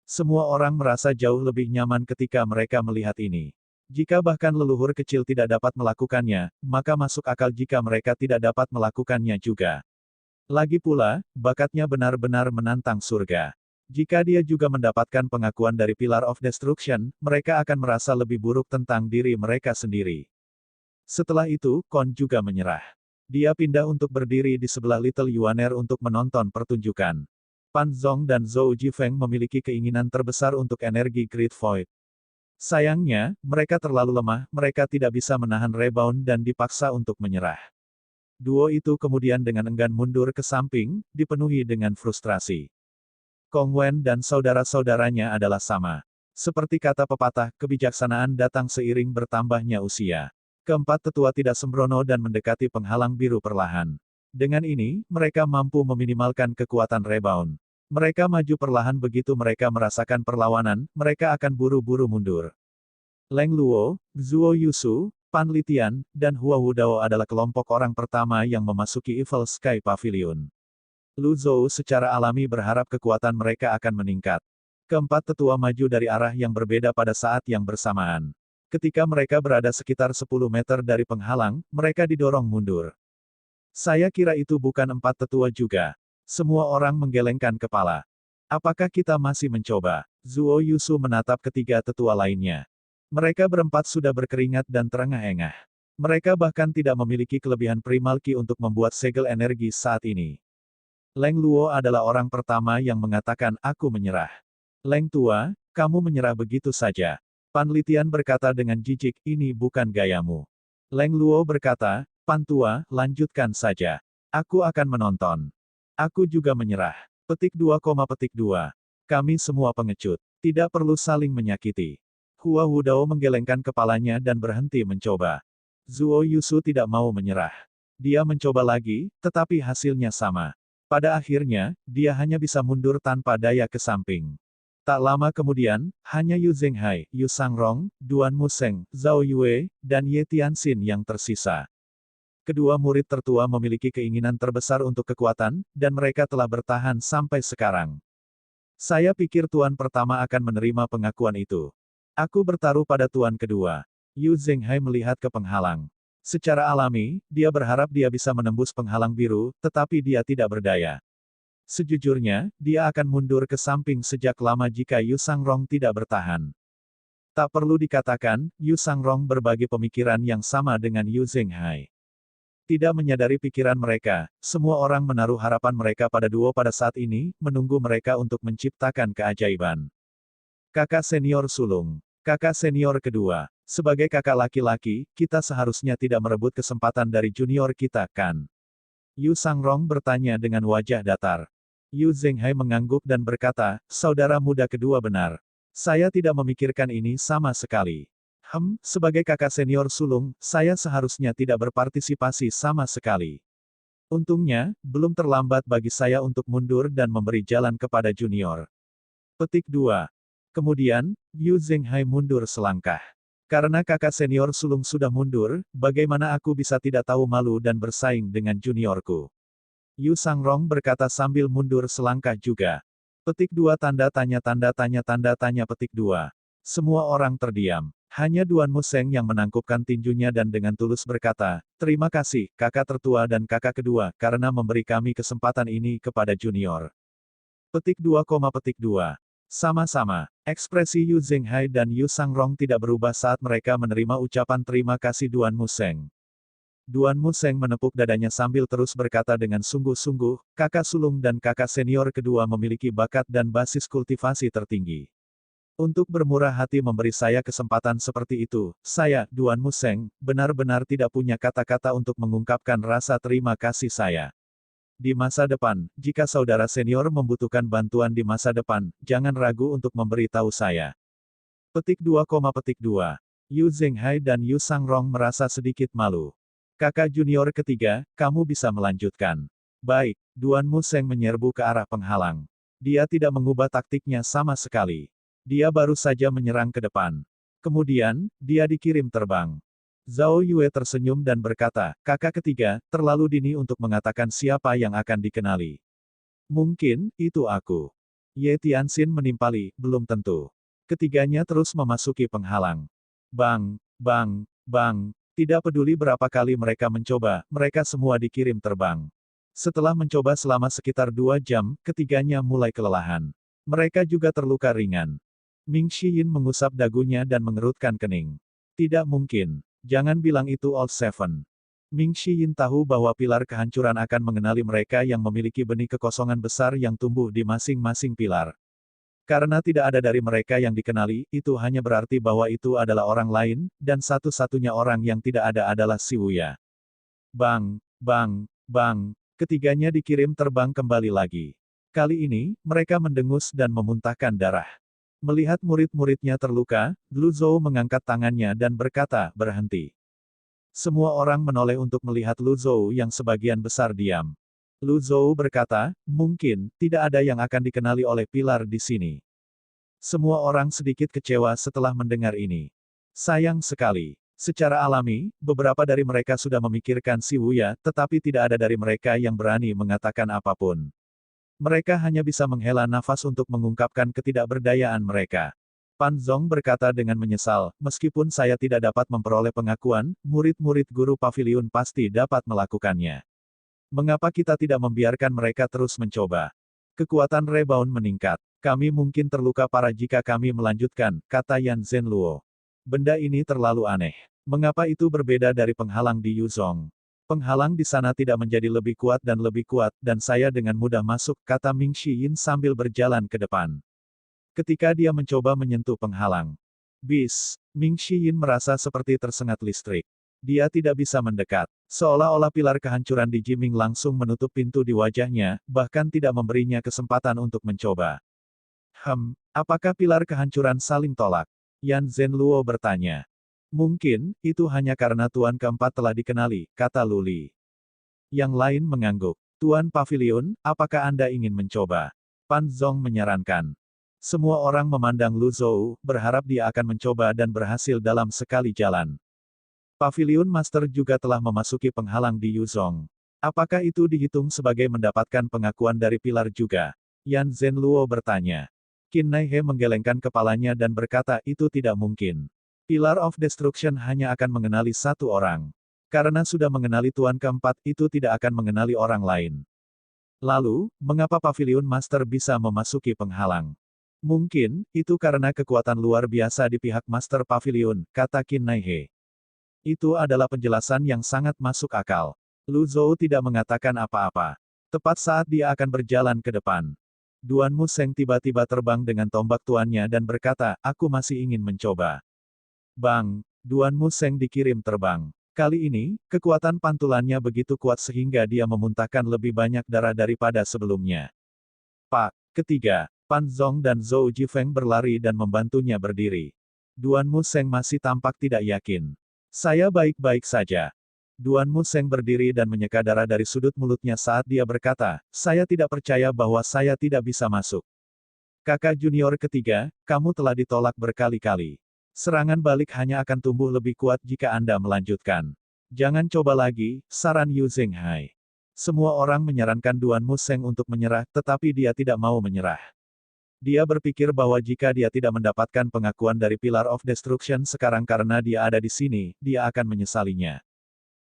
Semua orang merasa jauh lebih nyaman ketika mereka melihat ini. Jika bahkan leluhur kecil tidak dapat melakukannya, maka masuk akal jika mereka tidak dapat melakukannya juga. Lagi pula, bakatnya benar-benar menantang surga. Jika dia juga mendapatkan pengakuan dari Pillar of Destruction, mereka akan merasa lebih buruk tentang diri mereka sendiri. Setelah itu, Kon juga menyerah. Dia pindah untuk berdiri di sebelah Little Yuaner untuk menonton pertunjukan. Pan Zong dan Zhou Jifeng memiliki keinginan terbesar untuk energi Great Void. Sayangnya, mereka terlalu lemah, mereka tidak bisa menahan rebound dan dipaksa untuk menyerah. Duo itu kemudian dengan enggan mundur ke samping, dipenuhi dengan frustrasi. Kong Wen dan saudara-saudaranya adalah sama. Seperti kata pepatah, kebijaksanaan datang seiring bertambahnya usia. Keempat tetua tidak sembrono dan mendekati penghalang biru perlahan. Dengan ini, mereka mampu meminimalkan kekuatan rebound. Mereka maju perlahan begitu mereka merasakan perlawanan, mereka akan buru-buru mundur. Leng Luo, Zhuo Yusu, Pan Litian, dan Hua Wudao adalah kelompok orang pertama yang memasuki Evil Sky Pavilion. Lu Zhou secara alami berharap kekuatan mereka akan meningkat. Keempat tetua maju dari arah yang berbeda pada saat yang bersamaan. Ketika mereka berada sekitar 10 meter dari penghalang, mereka didorong mundur. Saya kira itu bukan empat tetua juga. Semua orang menggelengkan kepala. Apakah kita masih mencoba? Zhuo Yusu menatap ketiga tetua lainnya. Mereka berempat sudah berkeringat dan terengah-engah. Mereka bahkan tidak memiliki kelebihan primal ki untuk membuat segel energi saat ini. Leng Luo adalah orang pertama yang mengatakan, "Aku menyerah." Leng Tua, kamu menyerah begitu saja. Pan Litian berkata dengan jijik, "Ini bukan gayamu." Leng Luo berkata, "Pan Tua, lanjutkan saja. Aku akan menonton." Aku juga menyerah. Petik 2, Kami semua pengecut. Tidak perlu saling menyakiti. Hua Wudao menggelengkan kepalanya dan berhenti mencoba. Zhuo Yusu tidak mau menyerah. Dia mencoba lagi, tetapi hasilnya sama. Pada akhirnya, dia hanya bisa mundur tanpa daya ke samping. Tak lama kemudian, hanya Yu Zhenghai, Yu Sangrong, Duan Museng, Zhao Yue, dan Ye Tianxin yang tersisa. Kedua murid tertua memiliki keinginan terbesar untuk kekuatan, dan mereka telah bertahan sampai sekarang. Saya pikir tuan pertama akan menerima pengakuan itu. Aku bertaruh pada tuan kedua. Yu Zhenghai melihat ke penghalang. Secara alami, dia berharap dia bisa menembus penghalang biru, tetapi dia tidak berdaya. Sejujurnya, dia akan mundur ke samping sejak lama jika Yu Sangrong tidak bertahan. Tak perlu dikatakan, Yu Sangrong berbagi pemikiran yang sama dengan Yu Zhenghai. Tidak menyadari pikiran mereka, semua orang menaruh harapan mereka pada duo pada saat ini, menunggu mereka untuk menciptakan keajaiban. Kakak senior sulung. Kakak senior kedua. Sebagai kakak laki-laki, kita seharusnya tidak merebut kesempatan dari junior kita, kan? Yu Sangrong bertanya dengan wajah datar. Yu Zhenghai mengangguk dan berkata, saudara muda kedua benar. Saya tidak memikirkan ini sama sekali. Sebagai kakak senior sulung, saya seharusnya tidak berpartisipasi sama sekali. Untungnya, belum terlambat bagi saya untuk mundur dan memberi jalan kepada junior. Petik 2. Kemudian, Yu Zhenghai mundur selangkah. Karena kakak senior sulung sudah mundur, bagaimana aku bisa tidak tahu malu dan bersaing dengan juniorku? Yu Sangrong berkata sambil mundur selangkah juga. Petik 2 tanda tanya petik 2. Semua orang terdiam. Hanya Duan Museng yang menangkupkan tinjunya dan dengan tulus berkata, "Terima kasih, kakak tertua dan kakak kedua, karena memberi kami kesempatan ini kepada junior." Petik 2, Sama-sama. Ekspresi Yu Zhenghai dan Yu Sangrong tidak berubah saat mereka menerima ucapan terima kasih Duan Museng. Duan Museng menepuk dadanya sambil terus berkata dengan sungguh-sungguh, kakak sulung dan kakak senior kedua memiliki bakat dan basis kultivasi tertinggi. Untuk bermurah hati memberi saya kesempatan seperti itu, saya, Duan Museng, benar-benar tidak punya kata-kata untuk mengungkapkan rasa terima kasih saya. Di masa depan, jika saudara senior membutuhkan bantuan di masa depan, jangan ragu untuk memberitahu saya. Petik 2, Yu Zhenghai dan Yu Sangrong merasa sedikit malu. Kakak junior ketiga, kamu bisa melanjutkan. Baik, Duan Museng menyerbu ke arah penghalang. Dia tidak mengubah taktiknya sama sekali. Dia baru saja menyerang ke depan. Kemudian, dia dikirim terbang. Zhao Yue tersenyum dan berkata, kakak ketiga, terlalu dini untuk mengatakan siapa yang akan dikenali. Mungkin, itu aku. Ye Tianxin menimpali, belum tentu. Ketiganya terus memasuki penghalang. Bang, bang, bang, tidak peduli berapa kali mereka mencoba, mereka semua dikirim terbang. Setelah mencoba selama sekitar 2 jam, ketiganya mulai kelelahan. Mereka juga terluka ringan. Ming Xiyin mengusap dagunya dan mengerutkan kening. Tidak mungkin. Jangan bilang itu Old Seven. Ming Xiyin tahu bahwa pilar kehancuran akan mengenali mereka yang memiliki benih kekosongan besar yang tumbuh di masing-masing pilar. Karena tidak ada dari mereka yang dikenali, itu hanya berarti bahwa itu adalah orang lain, dan satu-satunya orang yang tidak ada adalah Si Wuya. Bang, bang, bang, ketiganya dikirim terbang kembali lagi. Kali ini, mereka mendengus dan memuntahkan darah. Melihat murid-muridnya terluka, Lu Zhou mengangkat tangannya dan berkata, berhenti. Semua orang menoleh untuk melihat Lu Zhou yang sebagian besar diam. Lu Zhou berkata, mungkin, tidak ada yang akan dikenali oleh pilar di sini. Semua orang sedikit kecewa setelah mendengar ini. Sayang sekali. Secara alami, beberapa dari mereka sudah memikirkan Si Wuya, tetapi tidak ada dari mereka yang berani mengatakan apapun. Mereka hanya bisa menghela nafas untuk mengungkapkan ketidakberdayaan mereka. Pan Zong berkata dengan menyesal, meskipun saya tidak dapat memperoleh pengakuan, murid-murid guru paviliun pasti dapat melakukannya. Mengapa kita tidak membiarkan mereka terus mencoba? Kekuatan rebound meningkat. Kami mungkin terluka parah jika kami melanjutkan, kata Yan Zhenluo. Benda ini terlalu aneh. Mengapa itu berbeda dari penghalang di Yuzhong? Penghalang di sana tidak menjadi lebih kuat, dan saya dengan mudah masuk, kata Ming Xiyin sambil berjalan ke depan. Ketika dia mencoba menyentuh penghalang. Bis, Ming Xiyin merasa seperti tersengat listrik. Dia tidak bisa mendekat. Seolah-olah pilar kehancuran di Jiming langsung menutup pintu di wajahnya, bahkan tidak memberinya kesempatan untuk mencoba. Apakah pilar kehancuran saling tolak? Yan Zhenluo bertanya. Mungkin, itu hanya karena Tuan keempat telah dikenali, kata Luli. Yang lain mengangguk. Tuan Pavilion, apakah Anda ingin mencoba? Pan Zong menyarankan. Semua orang memandang Lu Zhou, berharap dia akan mencoba dan berhasil dalam sekali jalan. Pavilion Master juga telah memasuki penghalang di Yuzhong. Apakah itu dihitung sebagai mendapatkan pengakuan dari pilar juga? Yan Zhenluo bertanya. Qin Naihe menggelengkan kepalanya dan berkata itu tidak mungkin. Pillar of Destruction hanya akan mengenali satu orang. Karena sudah mengenali Tuan keempat, itu tidak akan mengenali orang lain. Lalu, mengapa Pavilion Master bisa memasuki penghalang? Mungkin, itu karena kekuatan luar biasa di pihak Master Pavilion, kata Qin Naihe. Itu adalah penjelasan yang sangat masuk akal. Lu Zhou tidak mengatakan apa-apa. Tepat saat dia akan berjalan ke depan. Duan Museng tiba-tiba terbang dengan tombak tuannya dan berkata, aku masih ingin mencoba. Bang, Duan Museng dikirim terbang. Kali ini, kekuatan pantulannya begitu kuat sehingga dia memuntahkan lebih banyak darah daripada sebelumnya. Pak, ketiga, Pan Zong dan Zhou Jifeng berlari dan membantunya berdiri. Duan Museng masih tampak tidak yakin. Saya baik-baik saja. Duan Museng berdiri dan menyeka darah dari sudut mulutnya saat dia berkata, saya tidak percaya bahwa saya tidak bisa masuk. Kakak junior ketiga, kamu telah ditolak berkali-kali. Serangan balik hanya akan tumbuh lebih kuat jika Anda melanjutkan. Jangan coba lagi, saran Yu Zhenghai. Semua orang menyarankan Duan Museng untuk menyerah, tetapi dia tidak mau menyerah. Dia berpikir bahwa jika dia tidak mendapatkan pengakuan dari Pillar of Destruction sekarang karena dia ada di sini, dia akan menyesalinya.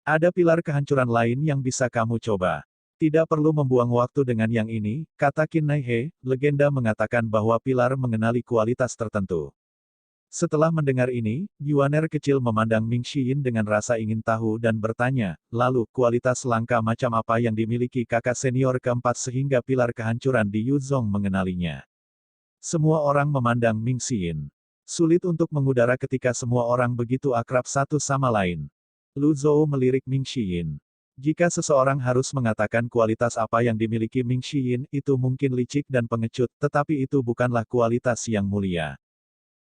Ada pilar kehancuran lain yang bisa kamu coba. Tidak perlu membuang waktu dengan yang ini, kata Qin Nai He, legenda mengatakan bahwa pilar mengenali kualitas tertentu. Setelah mendengar ini, Yuaner kecil memandang Ming Xiyin dengan rasa ingin tahu dan bertanya, lalu, kualitas langka macam apa yang dimiliki kakak senior keempat sehingga pilar kehancuran di Yuzhong mengenalinya? Semua orang memandang Ming Xiyin. Sulit untuk mengudara ketika semua orang begitu akrab satu sama lain. Lu Zhou melirik Ming Xiyin. Jika seseorang harus mengatakan kualitas apa yang dimiliki Ming Xiyin, itu mungkin licik dan pengecut, tetapi itu bukanlah kualitas yang mulia.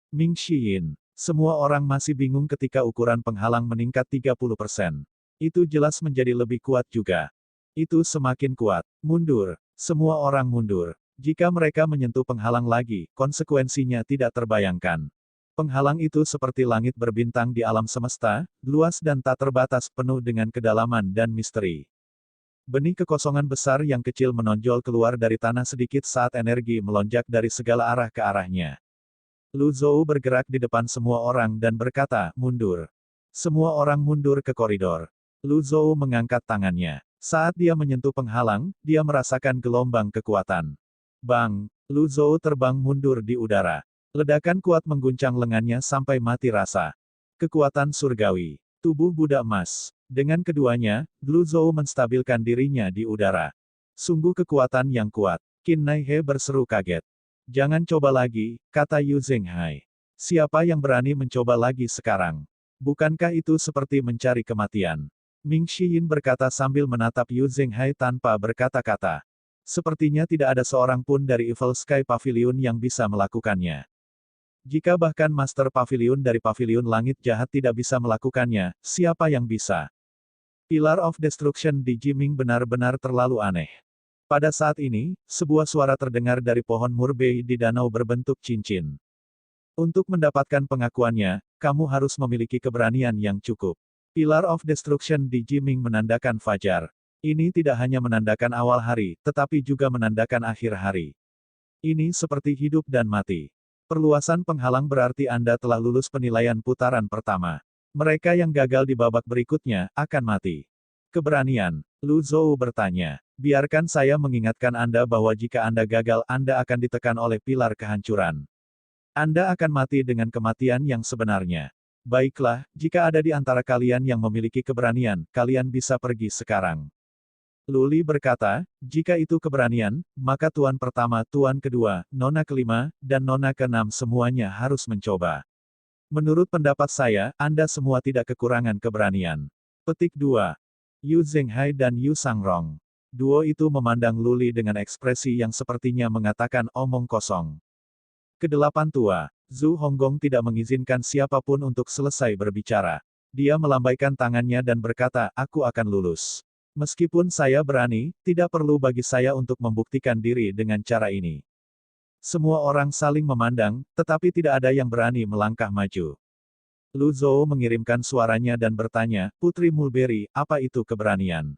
Ming Xiyin. Semua orang masih bingung ketika ukuran penghalang meningkat 30%. Itu jelas menjadi lebih kuat juga. Itu semakin kuat. Mundur. Semua orang mundur. Jika mereka menyentuh penghalang lagi, konsekuensinya tidak terbayangkan. Penghalang itu seperti langit berbintang di alam semesta, luas dan tak terbatas, penuh dengan kedalaman dan misteri. Benih kekosongan besar yang kecil menonjol keluar dari tanah sedikit saat energi melonjak dari segala arah ke arahnya. Lu Zhou bergerak di depan semua orang dan berkata, mundur. Semua orang mundur ke koridor. Lu Zhou mengangkat tangannya. Saat dia menyentuh penghalang, dia merasakan gelombang kekuatan. Bang! Lu Zhou terbang mundur di udara. Ledakan kuat mengguncang lengannya sampai mati rasa. Kekuatan surgawi. Tubuh Buddha emas. Dengan keduanya, Lu Zhou menstabilkan dirinya di udara. Sungguh kekuatan yang kuat. Qin Nai He berseru kaget. Jangan coba lagi, kata Yu Zhenghai. Siapa yang berani mencoba lagi sekarang? Bukankah itu seperti mencari kematian? Ming Xiyin berkata sambil menatap Yu Zhenghai tanpa berkata-kata. Sepertinya tidak ada seorang pun dari Evil Sky Pavilion yang bisa melakukannya. Jika bahkan Master Pavilion dari Pavilion Langit Jahat tidak bisa melakukannya, siapa yang bisa? Pillar of Destruction di Jiming benar-benar terlalu aneh. Pada saat ini, sebuah suara terdengar dari pohon murbei di danau berbentuk cincin. Untuk mendapatkan pengakuannya, kamu harus memiliki keberanian yang cukup. Pillar of Destruction di Jiming menandakan fajar. Ini tidak hanya menandakan awal hari, tetapi juga menandakan akhir hari. Ini seperti hidup dan mati. Perluasan penghalang berarti Anda telah lulus penilaian putaran pertama. Mereka yang gagal di babak berikutnya, akan mati. Keberanian. Lu Zhou bertanya. Biarkan saya mengingatkan Anda bahwa jika Anda gagal, Anda akan ditekan oleh pilar kehancuran. Anda akan mati dengan kematian yang sebenarnya. Baiklah, jika ada di antara kalian yang memiliki keberanian, kalian bisa pergi sekarang. Luli berkata, jika itu keberanian, maka tuan pertama, tuan kedua, nona kelima, dan nona keenam semuanya harus mencoba. Menurut pendapat saya, Anda semua tidak kekurangan keberanian. Petik 2. Yu Zhenghai dan Yu Sangrong. Duo itu memandang Luli dengan ekspresi yang sepertinya mengatakan omong kosong. Kedelapan tua, Zhu Honggong tidak mengizinkan siapapun untuk selesai berbicara. Dia melambaikan tangannya dan berkata, aku akan lulus. Meskipun saya berani, tidak perlu bagi saya untuk membuktikan diri dengan cara ini. Semua orang saling memandang, tetapi tidak ada yang berani melangkah maju. Lu Zhou mengirimkan suaranya dan bertanya, Putri Mulberry, apa itu keberanian?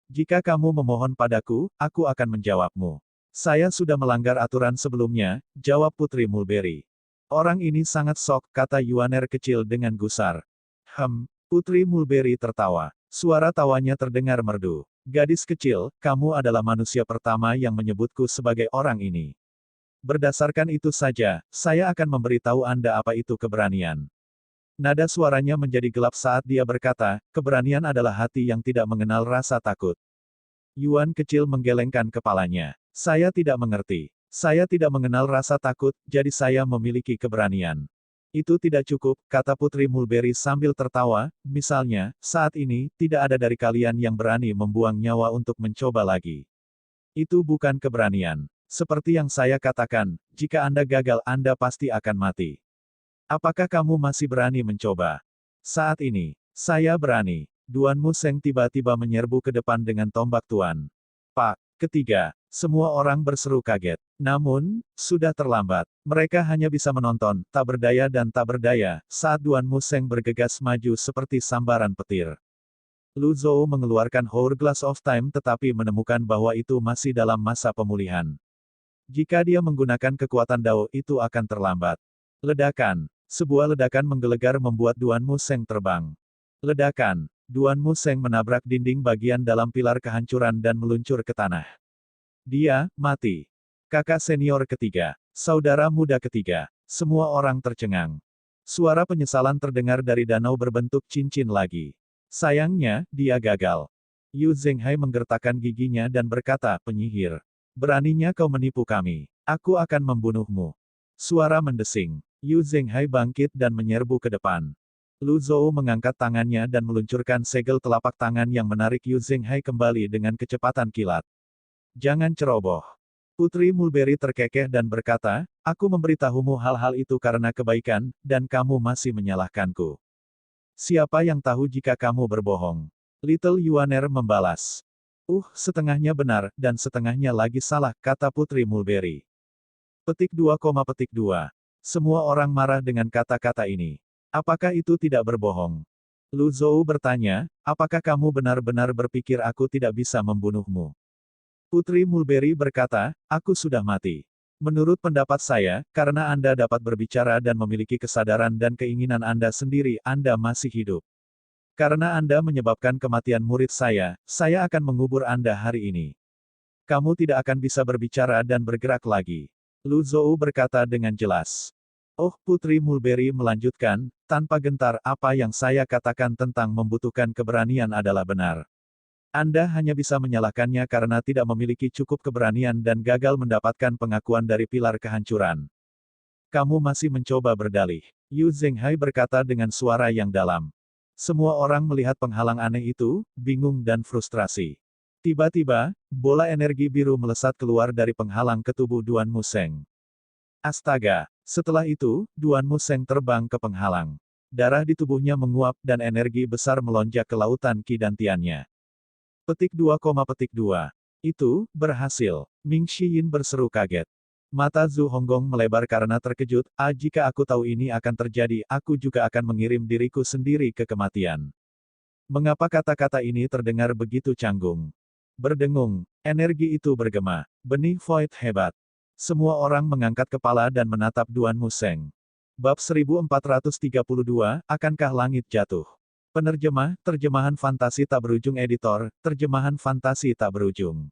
Jika kamu memohon padaku, aku akan menjawabmu. Saya sudah melanggar aturan sebelumnya, jawab Putri Mulberry. Orang ini sangat sok, kata Yuaner kecil dengan gusar. Putri Mulberry tertawa. Suara tawanya terdengar merdu. Gadis kecil, kamu adalah manusia pertama yang menyebutku sebagai orang ini. Berdasarkan itu saja, saya akan memberitahu Anda apa itu keberanian. Nada suaranya menjadi gelap saat dia berkata, keberanian adalah hati yang tidak mengenal rasa takut. Yuan kecil menggelengkan kepalanya. Saya tidak mengerti. Saya tidak mengenal rasa takut, jadi saya memiliki keberanian. Itu tidak cukup, kata Putri Mulberry sambil tertawa, misalnya, saat ini, tidak ada dari kalian yang berani membuang nyawa untuk mencoba lagi. Itu bukan keberanian. Seperti yang saya katakan, jika Anda gagal Anda pasti akan mati. Apakah kamu masih berani mencoba? Saat ini, saya berani. Duan Museng tiba-tiba menyerbu ke depan dengan tombak tuan. Pak, ketiga, semua orang berseru kaget. Namun, sudah terlambat. Mereka hanya bisa menonton, tak berdaya dan tak berdaya, saat Duan Museng bergegas maju seperti sambaran petir. Lu Zhou mengeluarkan Hourglass of Time tetapi menemukan bahwa itu masih dalam masa pemulihan. Jika dia menggunakan kekuatan Dao itu akan terlambat. Ledakan. Sebuah ledakan menggelegar membuat Duan Museng terbang. Ledakan. Duan Museng menabrak dinding bagian dalam pilar kehancuran dan meluncur ke tanah. Dia mati. Kakak senior ketiga. Saudara muda ketiga. Semua orang tercengang. Suara penyesalan terdengar dari danau berbentuk cincin lagi. Sayangnya, dia gagal. Yu Zhenghai menggertakkan giginya dan berkata, penyihir. Beraninya kau menipu kami. Aku akan membunuhmu. Suara mendesing. Yu Zhenghai bangkit dan menyerbu ke depan. Lu Zhou mengangkat tangannya dan meluncurkan segel telapak tangan yang menarik Yu Zhenghai kembali dengan kecepatan kilat. Jangan ceroboh. Putri Mulberry terkekeh dan berkata, aku memberitahumu hal-hal itu karena kebaikan, dan kamu masih menyalahkanku. Siapa yang tahu jika kamu berbohong? Little Yuaner membalas. Setengahnya benar, dan setengahnya lagi salah, kata Putri Mulberry. Petik 2, petik 2. Semua orang marah dengan kata-kata ini. Apakah itu tidak berbohong? Lu Zhou bertanya, apakah kamu benar-benar berpikir aku tidak bisa membunuhmu? Putri Mulberry berkata, aku sudah mati. Menurut pendapat saya, karena Anda dapat berbicara dan memiliki kesadaran dan keinginan Anda sendiri, Anda masih hidup. Karena Anda menyebabkan kematian murid saya akan mengubur Anda hari ini. Kamu tidak akan bisa berbicara dan bergerak lagi. Lu Zhou berkata dengan jelas. Putri Mulberry melanjutkan, tanpa gentar, apa yang saya katakan tentang membutuhkan keberanian adalah benar. Anda hanya bisa menyalahkannya karena tidak memiliki cukup keberanian dan gagal mendapatkan pengakuan dari pilar kehancuran. Kamu masih mencoba berdalih. Yu Zhenghai berkata dengan suara yang dalam. Semua orang melihat penghalang aneh itu, bingung dan frustrasi. Tiba-tiba, bola energi biru melesat keluar dari penghalang ke tubuh Duan Museng. Astaga! Setelah itu, Duan Museng terbang ke penghalang. Darah di tubuhnya menguap dan energi besar melonjak ke lautan Qi dantiannya. Petik 2, petik 2. Itu, berhasil. Ming Xiyin berseru kaget. Mata Zhu Honggong melebar karena terkejut, jika aku tahu ini akan terjadi, aku juga akan mengirim diriku sendiri ke kematian. Mengapa kata-kata ini terdengar begitu canggung? Berdengung, energi itu bergema. Benih Void hebat. Semua orang mengangkat kepala dan menatap Duan Museng. Bab 1432, Akankah Langit Jatuh? Penerjemah, terjemahan fantasi tak berujung editor, terjemahan fantasi tak berujung.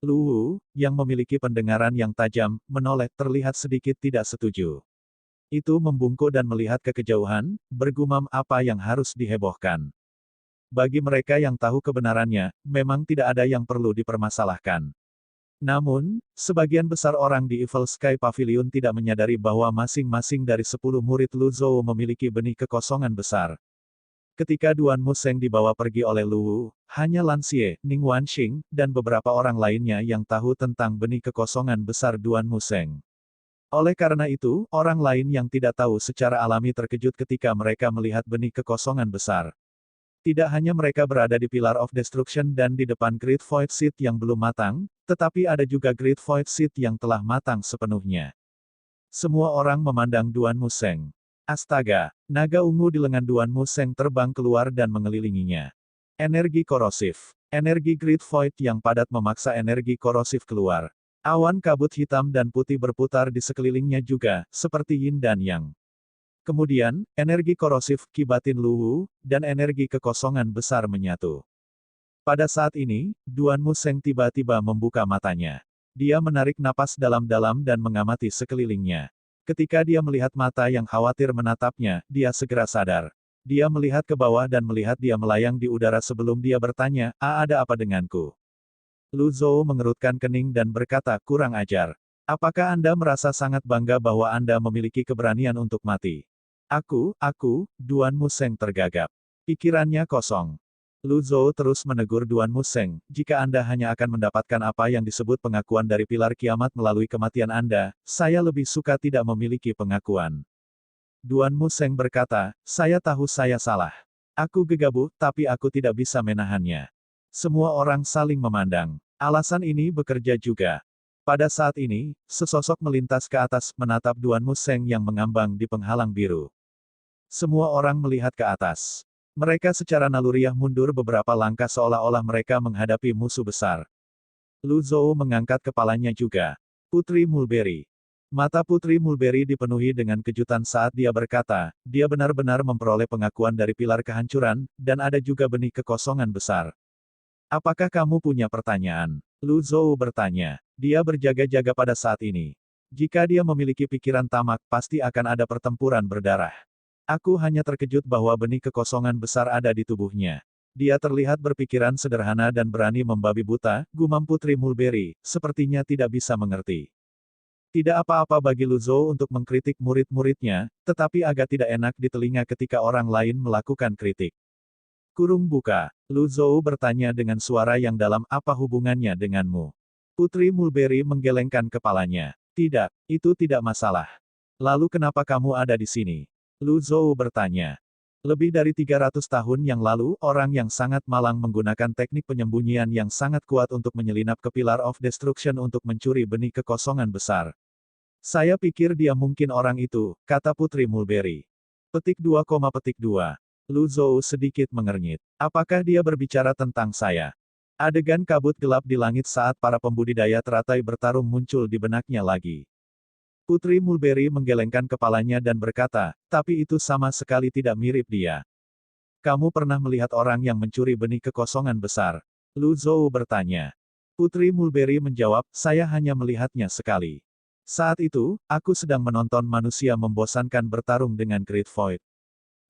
Lu Wu, yang memiliki pendengaran yang tajam, menoleh terlihat sedikit tidak setuju. Itu membungkuk dan melihat ke kejauhan, bergumam apa yang harus dihebohkan. Bagi mereka yang tahu kebenarannya, memang tidak ada yang perlu dipermasalahkan. Namun, sebagian besar orang di Evil Sky Pavilion tidak menyadari bahwa masing-masing dari 10 murid Lu Zhou memiliki benih kekosongan besar. Ketika Duan Museng dibawa pergi oleh Lu Wu, hanya Lan Xie, Ning Wanxing, dan beberapa orang lainnya yang tahu tentang benih kekosongan besar Duan Museng. Oleh karena itu, orang lain yang tidak tahu secara alami terkejut ketika mereka melihat benih kekosongan besar. Tidak hanya mereka berada di Pillar of Destruction dan di depan Great Void Seed yang belum matang, tetapi ada juga Great Void Seed yang telah matang sepenuhnya. Semua orang memandang Duan Museng. Astaga, naga ungu di lengan Duan Museng terbang keluar dan mengelilinginya. Energi korosif. Energi Great Void yang padat memaksa energi korosif keluar. Awan kabut hitam dan putih berputar di sekelilingnya juga, seperti yin dan yang. Kemudian, energi korosif, Qi batin Lu Wu, dan energi kekosongan besar menyatu. Pada saat ini, Duan Museng tiba-tiba membuka matanya. Dia menarik napas dalam-dalam dan mengamati sekelilingnya. Ketika dia melihat mata yang khawatir menatapnya, dia segera sadar. Dia melihat ke bawah dan melihat dia melayang di udara sebelum dia bertanya, ada apa denganku? Lu Zhou mengerutkan kening dan berkata, kurang ajar. Apakah Anda merasa sangat bangga bahwa Anda memiliki keberanian untuk mati? Aku, Duan Museng tergagap. Pikirannya kosong. Lu Zhou terus menegur Duan Museng, jika Anda hanya akan mendapatkan apa yang disebut pengakuan dari pilar kiamat melalui kematian Anda, saya lebih suka tidak memiliki pengakuan. Duan Museng berkata, saya tahu saya salah. Aku gegabah, tapi aku tidak bisa menahannya. Semua orang saling memandang. Alasan ini bekerja juga. Pada saat ini, sesosok melintas ke atas, menatap Duan Museng yang mengambang di penghalang biru. Semua orang melihat ke atas. Mereka secara naluriah mundur beberapa langkah seolah-olah mereka menghadapi musuh besar. Lu Zhou mengangkat kepalanya juga. Putri Mulberry. Mata Putri Mulberry dipenuhi dengan kejutan saat dia berkata, dia benar-benar memperoleh pengakuan dari pilar kehancuran, dan ada juga benih kekosongan besar. Apakah kamu punya pertanyaan? Lu Zhou bertanya. Dia berjaga-jaga pada saat ini. Jika dia memiliki pikiran tamak, pasti akan ada pertempuran berdarah. Aku hanya terkejut bahwa benih kekosongan besar ada di tubuhnya. Dia terlihat berpikiran sederhana dan berani membabi buta, gumam Putri Mulberry, sepertinya tidak bisa mengerti. Tidak apa-apa bagi Lu Zhou untuk mengkritik murid-muridnya, tetapi agak tidak enak di telinga ketika orang lain melakukan kritik. Kurung buka. Lu Zhou bertanya dengan suara yang dalam, apa hubungannya denganmu? Putri Mulberry menggelengkan kepalanya. Tidak, itu tidak masalah. Lalu kenapa kamu ada di sini? Lu Zhou bertanya. Lebih dari 300 tahun yang lalu, orang yang sangat malang menggunakan teknik penyembunyian yang sangat kuat untuk menyelinap ke Pillar of Destruction untuk mencuri benih kekosongan besar. Saya pikir dia mungkin orang itu, kata Putri Mulberry. Petik 2, petik 2. Lu Zhou sedikit mengernyit. Apakah dia berbicara tentang saya? Adegan kabut gelap di langit saat para pembudidaya teratai bertarung muncul di benaknya lagi. Putri Mulberry menggelengkan kepalanya dan berkata, tapi itu sama sekali tidak mirip dia. Kamu pernah melihat orang yang mencuri benih kekosongan besar? Lu Zhou bertanya. Putri Mulberry menjawab, saya hanya melihatnya sekali. Saat itu, aku sedang menonton manusia membosankan bertarung dengan Great Void.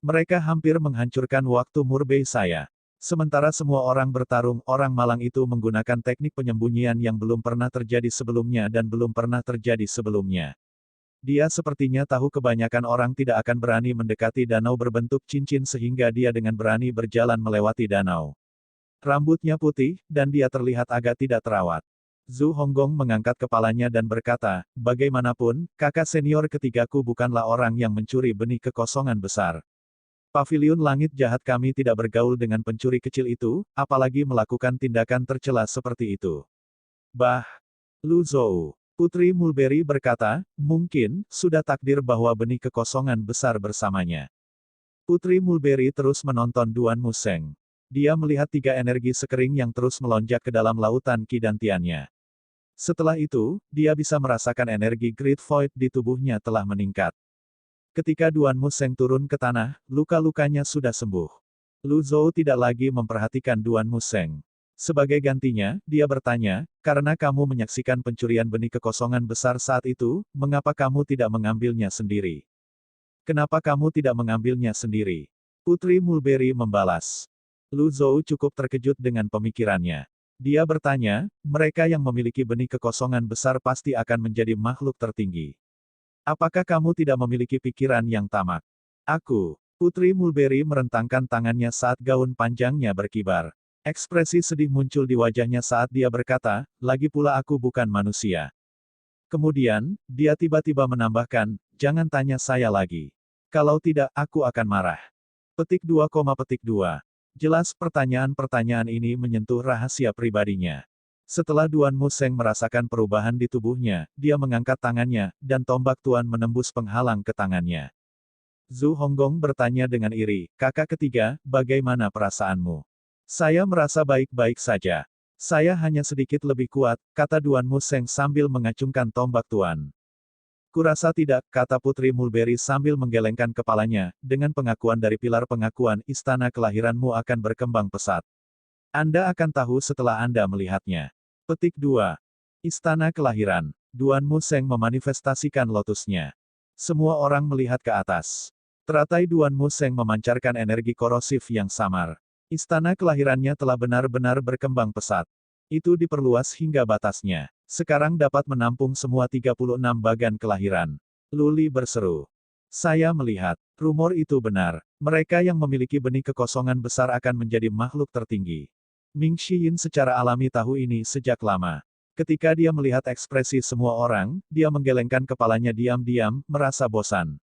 Mereka hampir menghancurkan waktu murbei saya. Sementara semua orang bertarung, orang malang itu menggunakan teknik penyembunyian yang belum pernah terjadi sebelumnya dan belum pernah terjadi sebelumnya. Dia sepertinya tahu kebanyakan orang tidak akan berani mendekati danau berbentuk cincin sehingga dia dengan berani berjalan melewati danau. Rambutnya putih, dan dia terlihat agak tidak terawat. Zhu Honggong mengangkat kepalanya dan berkata, bagaimanapun, kakak senior ketigaku bukanlah orang yang mencuri benih kekosongan besar. Paviliun langit jahat kami tidak bergaul dengan pencuri kecil itu, apalagi melakukan tindakan tercela seperti itu. Bah! Lu Zhou. Putri Mulberry berkata, mungkin, sudah takdir bahwa benih kekosongan besar bersamanya. Putri Mulberry terus menonton Duan Museng. Dia melihat 3 energi sekering yang terus melonjak ke dalam lautan kidantiannya. Setelah itu, dia bisa merasakan energi Great Void di tubuhnya telah meningkat. Ketika Duan Museng turun ke tanah, luka-lukanya sudah sembuh. Lu Zhou tidak lagi memperhatikan Duan Museng. Sebagai gantinya, dia bertanya, karena kamu menyaksikan pencurian benih kekosongan besar saat itu, mengapa kamu tidak mengambilnya sendiri? Kenapa kamu tidak mengambilnya sendiri? Putri Mulberry membalas. Lu Zhou cukup terkejut dengan pemikirannya. Dia bertanya, mereka yang memiliki benih kekosongan besar pasti akan menjadi makhluk tertinggi. Apakah kamu tidak memiliki pikiran yang tamak? Aku. Putri Mulberry merentangkan tangannya saat gaun panjangnya berkibar. Ekspresi sedih muncul di wajahnya saat dia berkata, lagi pula aku bukan manusia. Kemudian, dia tiba-tiba menambahkan, jangan tanya saya lagi. Kalau tidak, aku akan marah. Petik 2, petik 2. Jelas pertanyaan-pertanyaan ini menyentuh rahasia pribadinya. Setelah Duan Museng merasakan perubahan di tubuhnya, dia mengangkat tangannya, dan tombak Tuan menembus penghalang ke tangannya. Zhu Honggong bertanya dengan iri, kakak ketiga, bagaimana perasaanmu? Saya merasa baik-baik saja. Saya hanya sedikit lebih kuat, kata Duan Museng sambil mengacungkan tombak Tuan. Kurasa tidak, kata Putri Mulberry sambil menggelengkan kepalanya, dengan pengakuan dari pilar pengakuan, istana kelahiranmu akan berkembang pesat. Anda akan tahu setelah Anda melihatnya. Petik 2. Istana kelahiran. Duan Museng memanifestasikan lotusnya. Semua orang melihat ke atas. Teratai Duan Museng memancarkan energi korosif yang samar. Istana kelahirannya telah benar-benar berkembang pesat. Itu diperluas hingga batasnya. Sekarang dapat menampung semua 36 bagan kelahiran. Luli berseru. Saya melihat. Rumor itu benar. Mereka yang memiliki benih kekosongan besar akan menjadi makhluk tertinggi. Ming Xiyin secara alami tahu ini sejak lama. Ketika dia melihat ekspresi semua orang, dia menggelengkan kepalanya diam-diam, merasa bosan.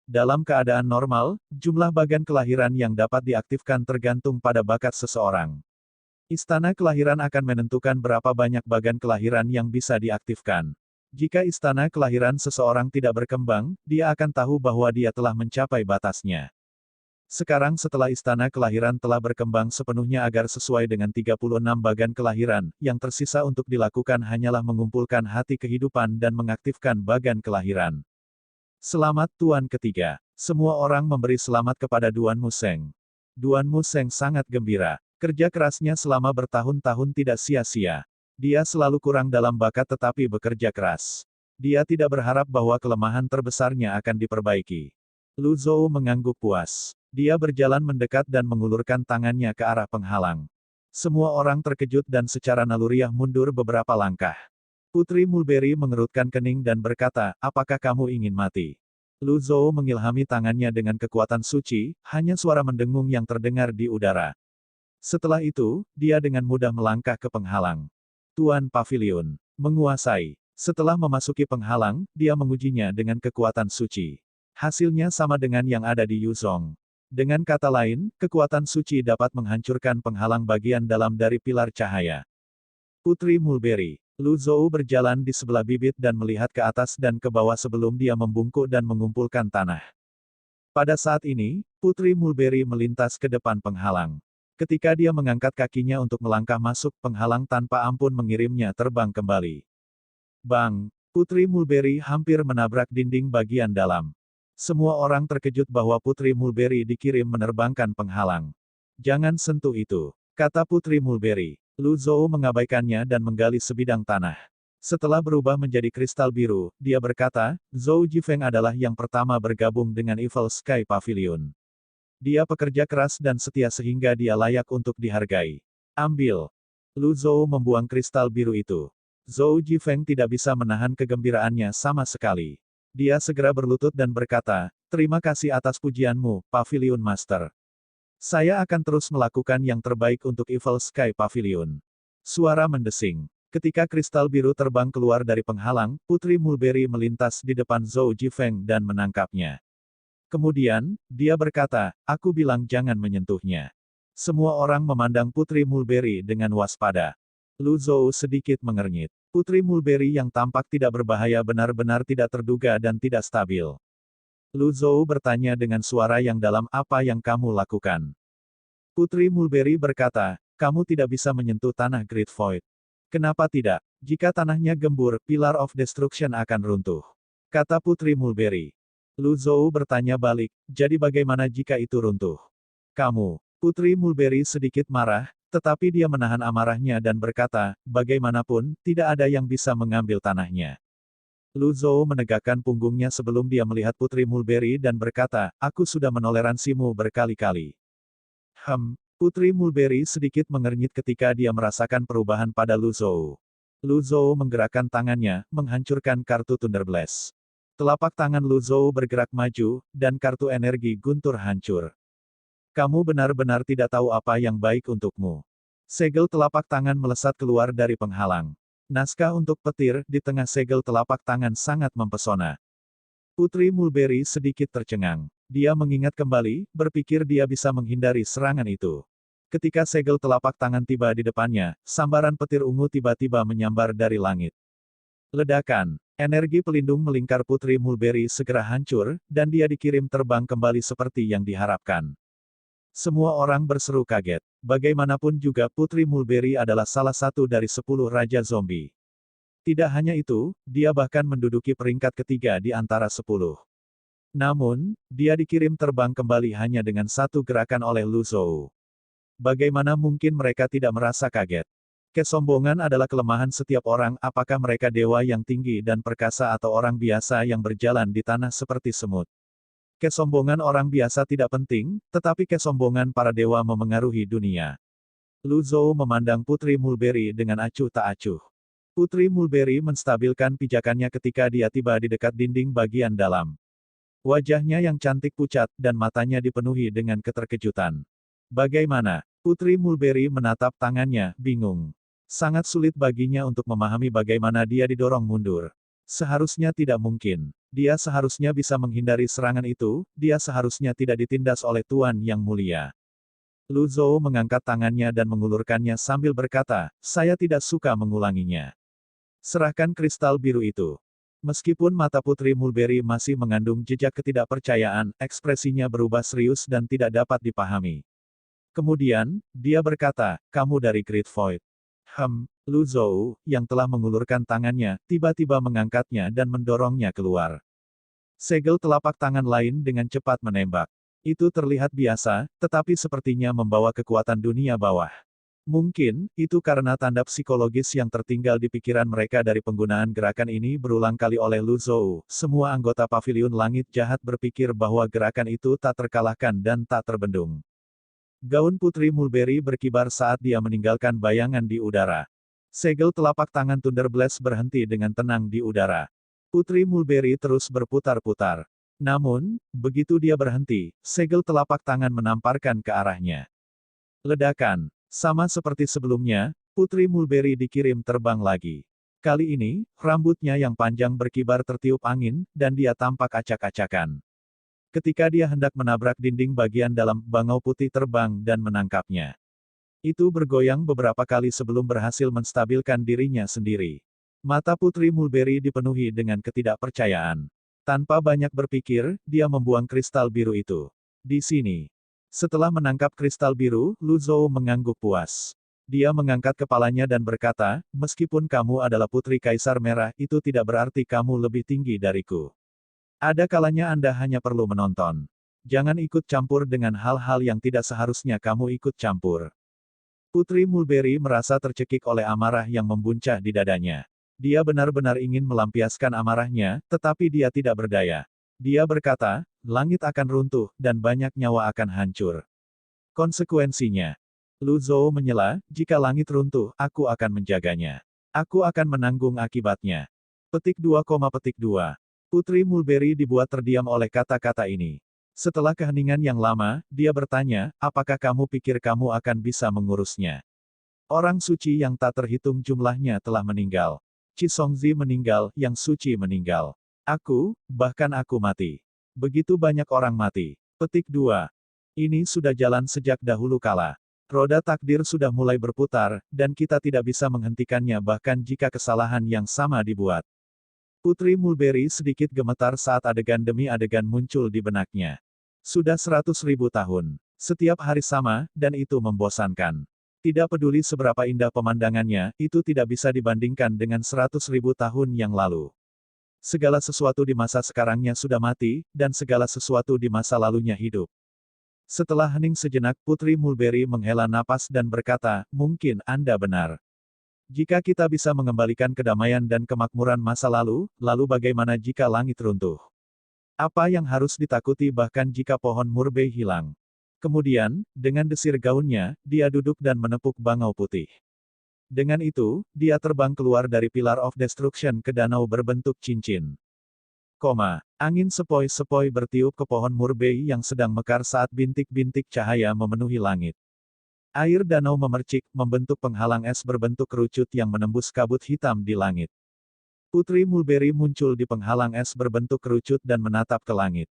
Dalam keadaan normal, jumlah bagan kelahiran yang dapat diaktifkan tergantung pada bakat seseorang. Istana kelahiran akan menentukan berapa banyak bagan kelahiran yang bisa diaktifkan. Jika istana kelahiran seseorang tidak berkembang, dia akan tahu bahwa dia telah mencapai batasnya. Sekarang setelah istana kelahiran telah berkembang sepenuhnya agar sesuai dengan 36 bagan kelahiran, yang tersisa untuk dilakukan hanyalah mengumpulkan hati kehidupan dan mengaktifkan bagan kelahiran. Selamat Tuan Ketiga. Semua orang memberi selamat kepada Duan Museng. Duan Museng sangat gembira. Kerja kerasnya selama bertahun-tahun tidak sia-sia. Dia selalu kurang dalam bakat tetapi bekerja keras. Dia tidak berharap bahwa kelemahan terbesarnya akan diperbaiki. Lu Zhou mengangguk puas. Dia berjalan mendekat dan mengulurkan tangannya ke arah penghalang. Semua orang terkejut dan secara naluriah mundur beberapa langkah. Putri Mulberry mengerutkan kening dan berkata, apakah kamu ingin mati? Lu Zhou mengilhami tangannya dengan kekuatan suci, hanya suara mendengung yang terdengar di udara. Setelah itu, dia dengan mudah melangkah ke penghalang. Tuan Pavilion. Menguasai. Setelah memasuki penghalang, dia mengujinya dengan kekuatan suci. Hasilnya sama dengan yang ada di Yuzhong. Dengan kata lain, kekuatan suci dapat menghancurkan penghalang bagian dalam dari pilar cahaya. Putri Mulberry. Lu Zhou berjalan di sebelah bibit dan melihat ke atas dan ke bawah sebelum dia membungkuk dan mengumpulkan tanah. Pada saat ini, Putri Mulberry melintas ke depan penghalang. Ketika dia mengangkat kakinya untuk melangkah masuk, penghalang tanpa ampun mengirimnya terbang kembali. Bang! Putri Mulberry hampir menabrak dinding bagian dalam. Semua orang terkejut bahwa Putri Mulberry dikirim menerbangkan penghalang. Jangan sentuh itu, kata Putri Mulberry. Lu Zhou mengabaikannya dan menggali sebidang tanah. Setelah berubah menjadi kristal biru, dia berkata, Zhou Jifeng adalah yang pertama bergabung dengan Evil Sky Pavilion. Dia pekerja keras dan setia sehingga dia layak untuk dihargai. Ambil. Lu Zhou membuang kristal biru itu. Zhou Jifeng tidak bisa menahan kegembiraannya sama sekali. Dia segera berlutut dan berkata, terima kasih atas pujianmu, Pavilion Master. Saya akan terus melakukan yang terbaik untuk Evil Sky Pavilion. Suara mendesing. Ketika kristal biru terbang keluar dari penghalang, Putri Mulberry melintas di depan Zhou Jifeng dan menangkapnya. Kemudian, dia berkata, aku bilang jangan menyentuhnya. Semua orang memandang Putri Mulberry dengan waspada. Lu Zhou sedikit mengernyit. Putri Mulberry yang tampak tidak berbahaya benar-benar tidak terduga dan tidak stabil. Lu Zhou bertanya dengan suara yang dalam, apa yang kamu lakukan? Putri Mulberry berkata, kamu tidak bisa menyentuh tanah Great Void. Kenapa tidak? Jika tanahnya gembur, Pillar of Destruction akan runtuh. Kata Putri Mulberry. Lu Zhou bertanya balik, jadi bagaimana jika itu runtuh? Kamu. Putri Mulberry sedikit marah, tetapi dia menahan amarahnya dan berkata, bagaimanapun, tidak ada yang bisa mengambil tanahnya. Lu Zhou menegakkan punggungnya sebelum dia melihat Putri Mulberry dan berkata, aku sudah menoleransimu berkali-kali. Putri Mulberry sedikit mengernyit ketika dia merasakan perubahan pada Lu Zhou. Lu Zhou menggerakkan tangannya, menghancurkan kartu Thunder Blast. Telapak tangan Lu Zhou bergerak maju, dan kartu energi guntur hancur. Kamu benar-benar tidak tahu apa yang baik untukmu. Segel telapak tangan melesat keluar dari penghalang. Naskah untuk petir, di tengah segel telapak tangan sangat mempesona. Putri Mulberry sedikit tercengang. Dia mengingat kembali, berpikir dia bisa menghindari serangan itu. Ketika segel telapak tangan tiba di depannya, sambaran petir ungu tiba-tiba menyambar dari langit. Ledakan. Energi pelindung melingkar Putri Mulberry segera hancur, dan dia dikirim terbang kembali seperti yang diharapkan. Semua orang berseru kaget. Bagaimanapun juga Putri Mulberry adalah salah satu dari 10 Raja Zombie. Tidak hanya itu, dia bahkan menduduki peringkat ketiga di antara 10. Namun, dia dikirim terbang kembali hanya dengan satu gerakan oleh Lu Zhou. Bagaimana mungkin mereka tidak merasa kaget? Kesombongan adalah kelemahan setiap orang, apakah mereka dewa yang tinggi dan perkasa atau orang biasa yang berjalan di tanah seperti semut. Kesombongan orang biasa tidak penting, tetapi kesombongan para dewa memengaruhi dunia. Lu Zhou memandang Putri Mulberry dengan acuh tak acuh. Putri Mulberry menstabilkan pijakannya ketika dia tiba di dekat dinding bagian dalam. Wajahnya yang cantik pucat, dan matanya dipenuhi dengan keterkejutan. Bagaimana? Putri Mulberry menatap tangannya, bingung. Sangat sulit baginya untuk memahami bagaimana dia didorong mundur. Seharusnya tidak mungkin. Dia seharusnya bisa menghindari serangan itu, dia seharusnya tidak ditindas oleh Tuan Yang Mulia. Lu Zhou mengangkat tangannya dan mengulurkannya sambil berkata, saya tidak suka mengulanginya. Serahkan kristal biru itu. Meskipun mata Putri Mulberry masih mengandung jejak ketidakpercayaan, ekspresinya berubah serius dan tidak dapat dipahami. Kemudian, dia berkata, kamu dari Great Void. Lu Zhou, yang telah mengulurkan tangannya, tiba-tiba mengangkatnya dan mendorongnya keluar. Segel telapak tangan lain dengan cepat menembak. Itu terlihat biasa, tetapi sepertinya membawa kekuatan dunia bawah. Mungkin, itu karena tanda psikologis yang tertinggal di pikiran mereka dari penggunaan gerakan ini berulang kali oleh Lu Zhou. Semua anggota Paviliun Langit Jahat berpikir bahwa gerakan itu tak terkalahkan dan tak terbendung. Gaun Putri Mulberry berkibar saat dia meninggalkan bayangan di udara. Segel telapak tangan Thunderblast berhenti dengan tenang di udara. Putri Mulberry terus berputar-putar. Namun, begitu dia berhenti, segel telapak tangan menamparkan ke arahnya. Ledakan. Sama seperti sebelumnya, Putri Mulberry dikirim terbang lagi. Kali ini, rambutnya yang panjang berkibar tertiup angin, dan dia tampak acak-acakan. Ketika dia hendak menabrak dinding bagian dalam, bangau putih terbang dan menangkapnya. Itu bergoyang beberapa kali sebelum berhasil menstabilkan dirinya sendiri. Mata Putri Mulberry dipenuhi dengan ketidakpercayaan. Tanpa banyak berpikir, dia membuang kristal biru itu. Di sini. Setelah menangkap kristal biru, Lu Zhou mengangguk puas. Dia mengangkat kepalanya dan berkata, meskipun kamu adalah Putri Kaisar Merah, itu tidak berarti kamu lebih tinggi dariku. Ada kalanya Anda hanya perlu menonton. Jangan ikut campur dengan hal-hal yang tidak seharusnya kamu ikut campur. Putri Mulberry merasa tercekik oleh amarah yang membuncah di dadanya. Dia benar-benar ingin melampiaskan amarahnya, tetapi dia tidak berdaya. Dia berkata, langit akan runtuh, dan banyak nyawa akan hancur. Konsekuensinya. Lu Zhou menyela, jika langit runtuh, aku akan menjaganya. Aku akan menanggung akibatnya. Petik 2, petik 2. Putri Mulberry dibuat terdiam oleh kata-kata ini. Setelah keheningan yang lama, dia bertanya, apakah kamu pikir kamu akan bisa mengurusnya? Orang suci yang tak terhitung jumlahnya telah meninggal. Qi Songzi meninggal, yang suci meninggal. Bahkan aku mati. Begitu banyak orang mati. Petik 2. Ini sudah jalan sejak dahulu kala. Roda takdir sudah mulai berputar, dan kita tidak bisa menghentikannya bahkan jika kesalahan yang sama dibuat. Putri Mulberry sedikit gemetar saat adegan demi adegan muncul di benaknya. Sudah 100.000 tahun. Setiap hari sama, dan itu membosankan. Tidak peduli seberapa indah pemandangannya, itu tidak bisa dibandingkan dengan 100.000 tahun yang lalu. Segala sesuatu di masa sekarangnya sudah mati, dan segala sesuatu di masa lalunya hidup. Setelah hening sejenak, Putri Mulberry menghela napas dan berkata, mungkin Anda benar. Jika kita bisa mengembalikan kedamaian dan kemakmuran masa lalu, lalu bagaimana jika langit runtuh? Apa yang harus ditakuti bahkan jika pohon murbei hilang? Kemudian, dengan desir gaunnya, dia duduk dan menepuk bangau putih. Dengan itu, dia terbang keluar dari Pillar of Destruction ke danau berbentuk cincin. Angin sepoi-sepoi bertiup ke pohon murbei yang sedang mekar saat bintik-bintik cahaya memenuhi langit. Air danau memercik, membentuk penghalang es berbentuk kerucut yang menembus kabut hitam di langit. Putri Mulberry muncul di penghalang es berbentuk kerucut dan menatap ke langit.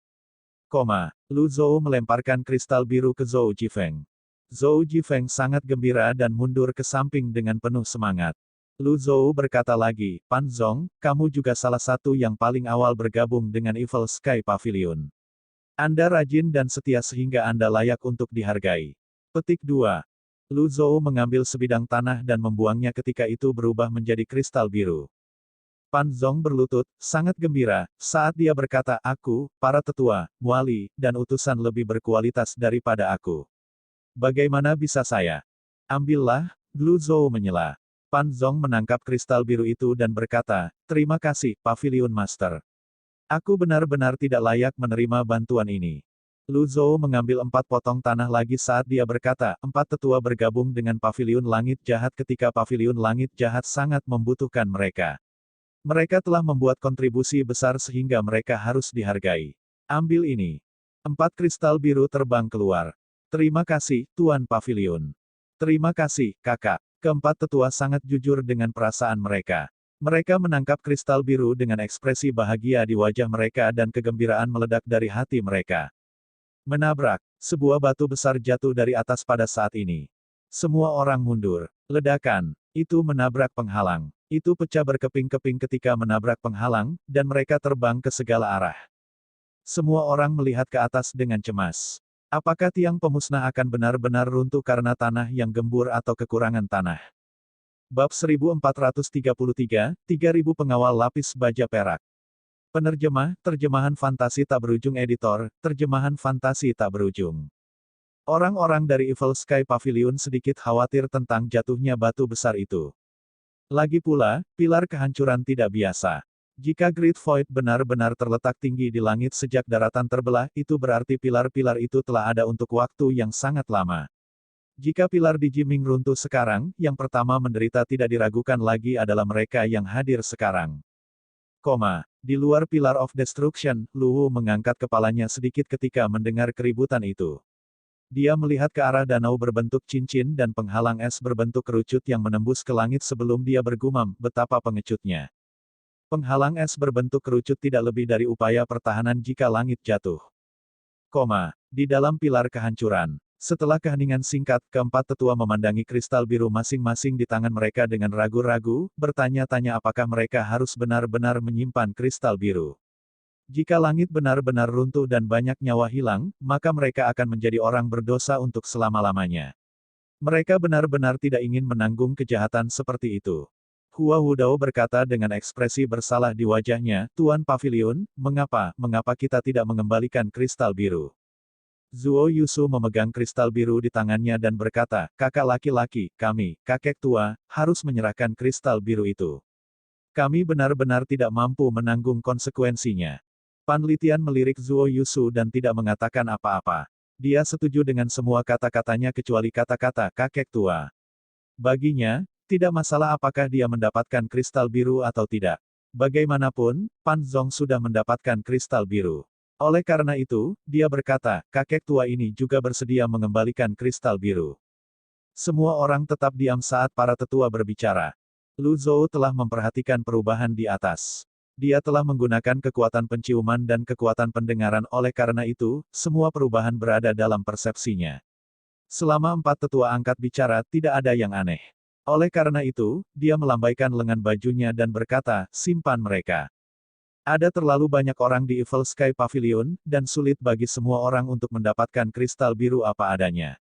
Lu Zhou melemparkan kristal biru ke Zhou Jifeng. Zhou Jifeng sangat gembira dan mundur ke samping dengan penuh semangat. Lu Zhou berkata lagi, Pan Zong, kamu juga salah satu yang paling awal bergabung dengan Evil Sky Pavilion. Anda rajin dan setia sehingga Anda layak untuk dihargai. Petik 2. Lu Zhou mengambil sebidang tanah dan membuangnya ketika itu berubah menjadi kristal biru. Pan Zong berlutut, sangat gembira, saat dia berkata, para tetua, wali, dan utusan lebih berkualitas daripada aku. Bagaimana bisa saya? Ambillah, Lu Zhou menyela. Pan Zong menangkap kristal biru itu dan berkata, terima kasih, Pavilion Master. Aku benar-benar tidak layak menerima bantuan ini. Lu Zhou mengambil 4 potong tanah lagi saat dia berkata, 4 tetua bergabung dengan Paviliun Langit Jahat ketika Paviliun Langit Jahat sangat membutuhkan mereka. Mereka telah membuat kontribusi besar sehingga mereka harus dihargai. Ambil ini. 4 kristal biru terbang keluar. Terima kasih, Tuan Paviliun. Terima kasih, kakak. Keempat tetua sangat jujur dengan perasaan mereka. Mereka menangkap kristal biru dengan ekspresi bahagia di wajah mereka dan kegembiraan meledak dari hati mereka. Menabrak. Sebuah batu besar jatuh dari atas pada saat ini. Semua orang mundur. Ledakan. Itu menabrak penghalang. Itu pecah berkeping-keping ketika menabrak penghalang, dan mereka terbang ke segala arah. Semua orang melihat ke atas dengan cemas. Apakah tiang pemusnah akan benar-benar runtuh karena tanah yang gembur atau kekurangan tanah? Bab 1433, 3000 pengawal lapis baja perak. Penerjemah, terjemahan fantasi tak berujung editor, terjemahan fantasi tak berujung. Orang-orang dari Evil Sky Pavilion sedikit khawatir tentang jatuhnya batu besar itu. Lagi pula, pilar kehancuran tidak biasa. Jika Great Void benar-benar terletak tinggi di langit sejak daratan terbelah, itu berarti pilar-pilar itu telah ada untuk waktu yang sangat lama. Jika pilar di Jiming runtuh sekarang, yang pertama menderita tidak diragukan lagi adalah mereka yang hadir sekarang. Di luar Pillar of Destruction, Luwu mengangkat kepalanya sedikit ketika mendengar keributan itu. Dia melihat ke arah danau berbentuk cincin dan penghalang es berbentuk kerucut yang menembus ke langit sebelum dia bergumam, betapa pengecutnya. Penghalang es berbentuk kerucut tidak lebih dari upaya pertahanan jika langit jatuh. Di dalam pilar kehancuran. Setelah keheningan singkat, keempat tetua memandangi kristal biru masing-masing di tangan mereka dengan ragu-ragu, bertanya-tanya apakah mereka harus benar-benar menyimpan kristal biru. Jika langit benar-benar runtuh dan banyak nyawa hilang, maka mereka akan menjadi orang berdosa untuk selama-lamanya. Mereka benar-benar tidak ingin menanggung kejahatan seperti itu. Hua Wudao berkata dengan ekspresi bersalah di wajahnya, Tuan Pavilion, mengapa kita tidak mengembalikan kristal biru? Zuo Yusu memegang kristal biru di tangannya dan berkata, kakak laki-laki, kami, kakek tua, harus menyerahkan kristal biru itu. Kami benar-benar tidak mampu menanggung konsekuensinya. Pan Litian melirik Zuo Yusu dan tidak mengatakan apa-apa. Dia setuju dengan semua kata-katanya kecuali kata-kata kakek tua. Baginya, tidak masalah apakah dia mendapatkan kristal biru atau tidak. Bagaimanapun, Pan Zong sudah mendapatkan kristal biru. Oleh karena itu, dia berkata, kakek tua ini juga bersedia mengembalikan kristal biru. Semua orang tetap diam saat para tetua berbicara. Lu Zhou telah memperhatikan perubahan di atas. Dia telah menggunakan kekuatan penciuman dan kekuatan pendengaran, oleh karena itu, semua perubahan berada dalam persepsinya. Selama empat tetua angkat bicara, tidak ada yang aneh. Oleh karena itu, dia melambaikan lengan bajunya dan berkata, simpan mereka. Ada terlalu banyak orang di Evil Sky Pavilion, dan sulit bagi semua orang untuk mendapatkan kristal biru apa adanya.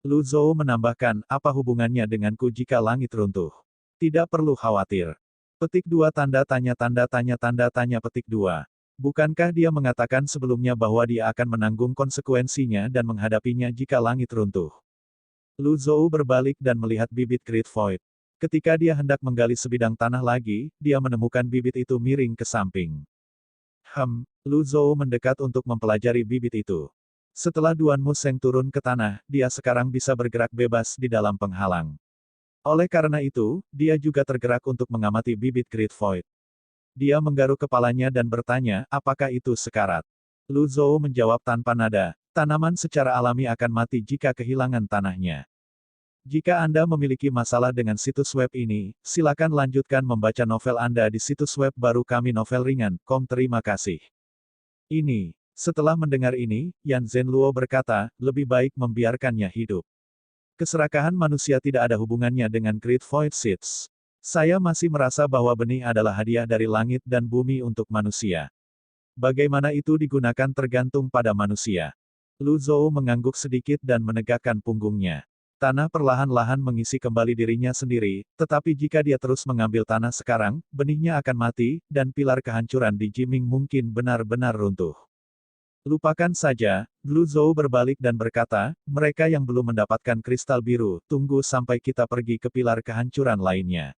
Lu Zhou menambahkan, apa hubungannya denganku jika langit runtuh? Tidak perlu khawatir. Petik 2 tanda tanya petik 2. Bukankah dia mengatakan sebelumnya bahwa dia akan menanggung konsekuensinya dan menghadapinya jika langit runtuh? Lu Zhou berbalik dan melihat bibit Great Void. Ketika dia hendak menggali sebidang tanah lagi, dia menemukan bibit itu miring ke samping. Lu Zhou mendekat untuk mempelajari bibit itu. Setelah Duan Museng turun ke tanah, dia sekarang bisa bergerak bebas di dalam penghalang. Oleh karena itu, dia juga tergerak untuk mengamati bibit Great Void. Dia menggaruk kepalanya dan bertanya, apakah itu sekarat? Lu Zhou menjawab tanpa nada, tanaman secara alami akan mati jika kehilangan tanahnya. Jika Anda memiliki masalah dengan situs web ini, silakan lanjutkan membaca novel Anda di situs web baru kami novelringan.com. Terima kasih. Setelah mendengar ini, Yan Zhenluo berkata, lebih baik membiarkannya hidup. Keserakahan manusia tidak ada hubungannya dengan Great Void Seeds. Saya masih merasa bahwa benih adalah hadiah dari langit dan bumi untuk manusia. Bagaimana itu digunakan tergantung pada manusia. Lu Zhou mengangguk sedikit dan menegakkan punggungnya. Tanah perlahan-lahan mengisi kembali dirinya sendiri, tetapi jika dia terus mengambil tanah sekarang, benihnya akan mati, dan pilar kehancuran di Jiming mungkin benar-benar runtuh. Lupakan saja, Lu Zhou berbalik dan berkata, mereka yang belum mendapatkan kristal biru, tunggu sampai kita pergi ke pilar kehancuran lainnya.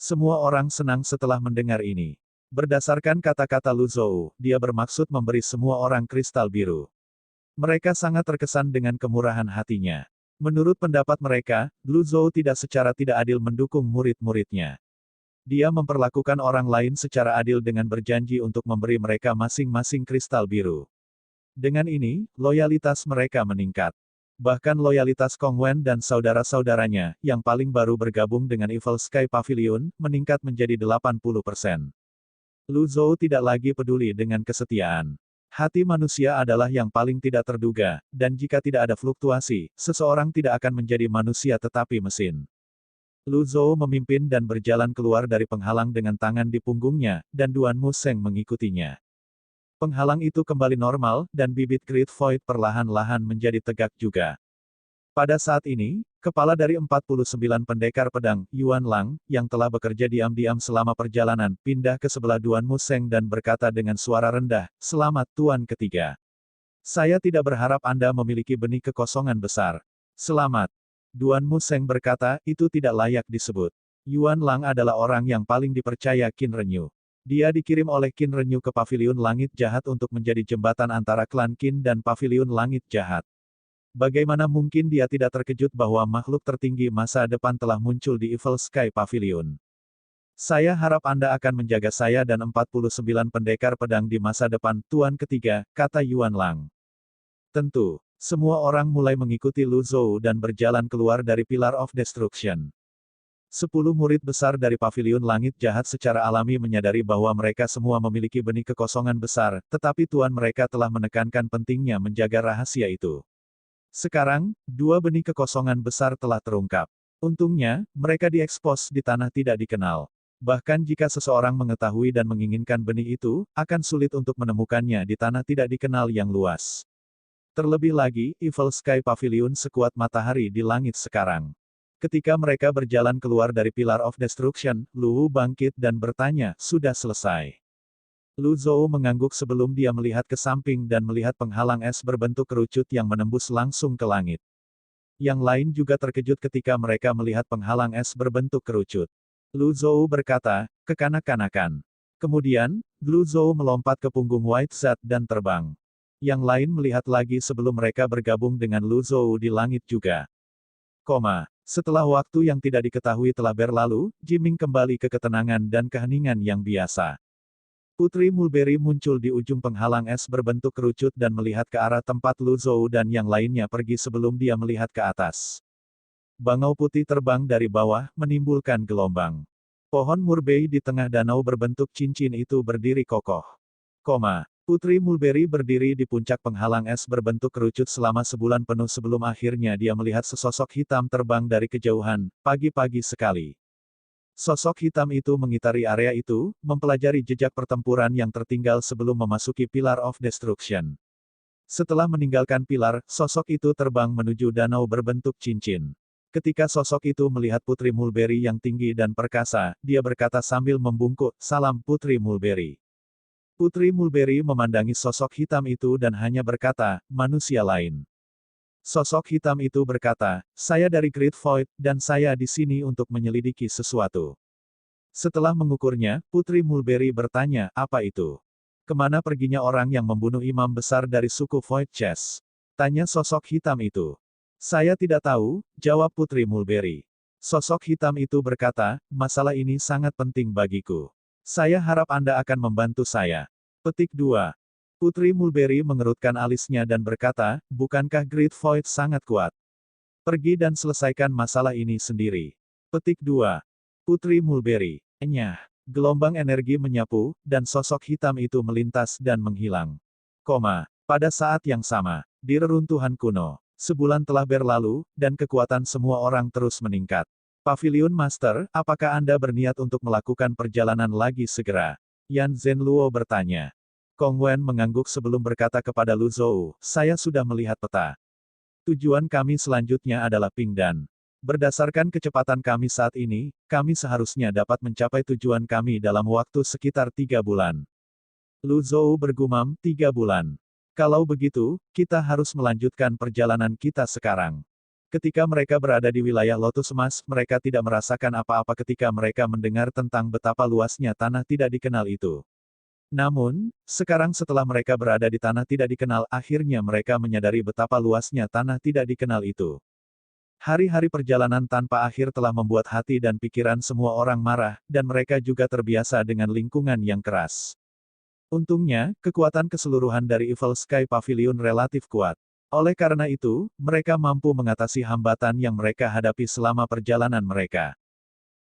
Semua orang senang setelah mendengar ini. Berdasarkan kata-kata Lu Zhou, dia bermaksud memberi semua orang kristal biru. Mereka sangat terkesan dengan kemurahan hatinya. Menurut pendapat mereka, Lu Zhou tidak secara tidak adil mendukung murid-muridnya. Dia memperlakukan orang lain secara adil dengan berjanji untuk memberi mereka masing-masing kristal biru. Dengan ini, loyalitas mereka meningkat. Bahkan loyalitas Kong Wen dan saudara-saudaranya, yang paling baru bergabung dengan Evil Sky Pavilion, meningkat menjadi 80%. Lu Zhou tidak lagi peduli dengan kesetiaan. Hati manusia adalah yang paling tidak terduga, dan jika tidak ada fluktuasi, seseorang tidak akan menjadi manusia tetapi mesin. Lu Zhou memimpin dan berjalan keluar dari penghalang dengan tangan di punggungnya, dan Duan Museng mengikutinya. Penghalang itu kembali normal, dan bibit Great Void perlahan-lahan menjadi tegak juga. Pada saat ini, kepala dari 49 pendekar pedang, Yuan Lang, yang telah bekerja diam-diam selama perjalanan, pindah ke sebelah Duan Museng dan berkata dengan suara rendah, "Selamat Tuan Ketiga. Saya tidak berharap Anda memiliki benih kekosongan besar." "Selamat." Duan Museng berkata, "Itu tidak layak disebut. Yuan Lang adalah orang yang paling dipercaya Qin Renyu. Dia dikirim oleh Qin Renyu ke Paviliun Langit Jahat untuk menjadi jembatan antara klan Qin dan Paviliun Langit Jahat. Bagaimana mungkin dia tidak terkejut bahwa makhluk tertinggi masa depan telah muncul di Evil Sky Pavilion? Saya harap Anda akan menjaga saya dan 49 pendekar pedang di masa depan, Tuan Ketiga," kata Yuan Lang. Tentu. Semua orang mulai mengikuti Lu Zhou dan berjalan keluar dari Pillar of Destruction. 10 murid besar dari Paviliun Langit Jahat secara alami menyadari bahwa mereka semua memiliki benih kekosongan besar, tetapi tuan mereka telah menekankan pentingnya menjaga rahasia itu. Sekarang, 2 benih kekosongan besar telah terungkap. Untungnya, mereka diekspos di tanah tidak dikenal. Bahkan jika seseorang mengetahui dan menginginkan benih itu, akan sulit untuk menemukannya di tanah tidak dikenal yang luas. Terlebih lagi, Evil Sky Pavilion sekuat matahari di langit sekarang. Ketika mereka berjalan keluar dari Pillar of Destruction, Lu Wu bangkit dan bertanya, "Sudah selesai?" Lu Zhou mengangguk sebelum dia melihat ke samping dan melihat penghalang es berbentuk kerucut yang menembus langsung ke langit. Yang lain juga terkejut ketika mereka melihat penghalang es berbentuk kerucut. Lu Zhou berkata, "Kekanak-kanakan." Kemudian, Lu Zhou melompat ke punggung White Zat dan terbang. Yang lain melihat lagi sebelum mereka bergabung dengan Lu Zhou di langit juga. Setelah waktu yang tidak diketahui telah berlalu, Jiming kembali ke ketenangan dan keheningan yang biasa. Putri Mulberry muncul di ujung penghalang es berbentuk kerucut dan melihat ke arah tempat Lu Zhou dan yang lainnya pergi sebelum dia melihat ke atas. Bangau putih terbang dari bawah, menimbulkan gelombang. Pohon murbei di tengah danau berbentuk cincin itu berdiri kokoh. Putri Mulberry berdiri di puncak penghalang es berbentuk kerucut selama sebulan penuh sebelum akhirnya dia melihat sesosok hitam terbang dari kejauhan, pagi-pagi sekali. Sosok hitam itu mengitari area itu, mempelajari jejak pertempuran yang tertinggal sebelum memasuki Pillar of Destruction. Setelah meninggalkan pilar, sosok itu terbang menuju danau berbentuk cincin. Ketika sosok itu melihat Putri Mulberry yang tinggi dan perkasa, dia berkata sambil membungkuk, "Salam Putri Mulberry." Putri Mulberry memandangi sosok hitam itu dan hanya berkata, "Manusia lain." Sosok hitam itu berkata, "Saya dari Great Void, dan saya di sini untuk menyelidiki sesuatu." Setelah mengukurnya, Putri Mulberry bertanya, "Apa itu? Kemana perginya orang yang membunuh imam besar dari suku Void Chess?" Tanya sosok hitam itu. "Saya tidak tahu," jawab Putri Mulberry. Sosok hitam itu berkata, "Masalah ini sangat penting bagiku. Saya harap Anda akan membantu saya." Petik 2. Putri Mulberry mengerutkan alisnya dan berkata, "Bukankah Great Void sangat kuat? Pergi dan selesaikan masalah ini sendiri." Petik 2. Putri Mulberry. Enyah. Gelombang energi menyapu, dan sosok hitam itu melintas dan menghilang. Pada saat yang sama, di reruntuhan kuno, sebulan telah berlalu, dan kekuatan semua orang terus meningkat. Pavilion Master, apakah Anda berniat untuk melakukan perjalanan lagi segera? Yan Zhenluo bertanya. Kong Wen mengangguk sebelum berkata kepada Lu Zhou, "Saya sudah melihat peta. Tujuan kami selanjutnya adalah Pingdan. Berdasarkan kecepatan kami saat ini, kami seharusnya dapat mencapai tujuan kami dalam waktu sekitar 3 bulan." Lu Zhou bergumam, 3 bulan. Kalau begitu, kita harus melanjutkan perjalanan kita sekarang. Ketika mereka berada di wilayah Lotus Emas, mereka tidak merasakan apa-apa ketika mereka mendengar tentang betapa luasnya tanah tidak dikenal itu. Namun, sekarang setelah mereka berada di tanah tidak dikenal, akhirnya mereka menyadari betapa luasnya tanah tidak dikenal itu. Hari-hari perjalanan tanpa akhir telah membuat hati dan pikiran semua orang marah, dan mereka juga terbiasa dengan lingkungan yang keras. Untungnya, kekuatan keseluruhan dari Evil Sky Pavilion relatif kuat. Oleh karena itu, mereka mampu mengatasi hambatan yang mereka hadapi selama perjalanan mereka.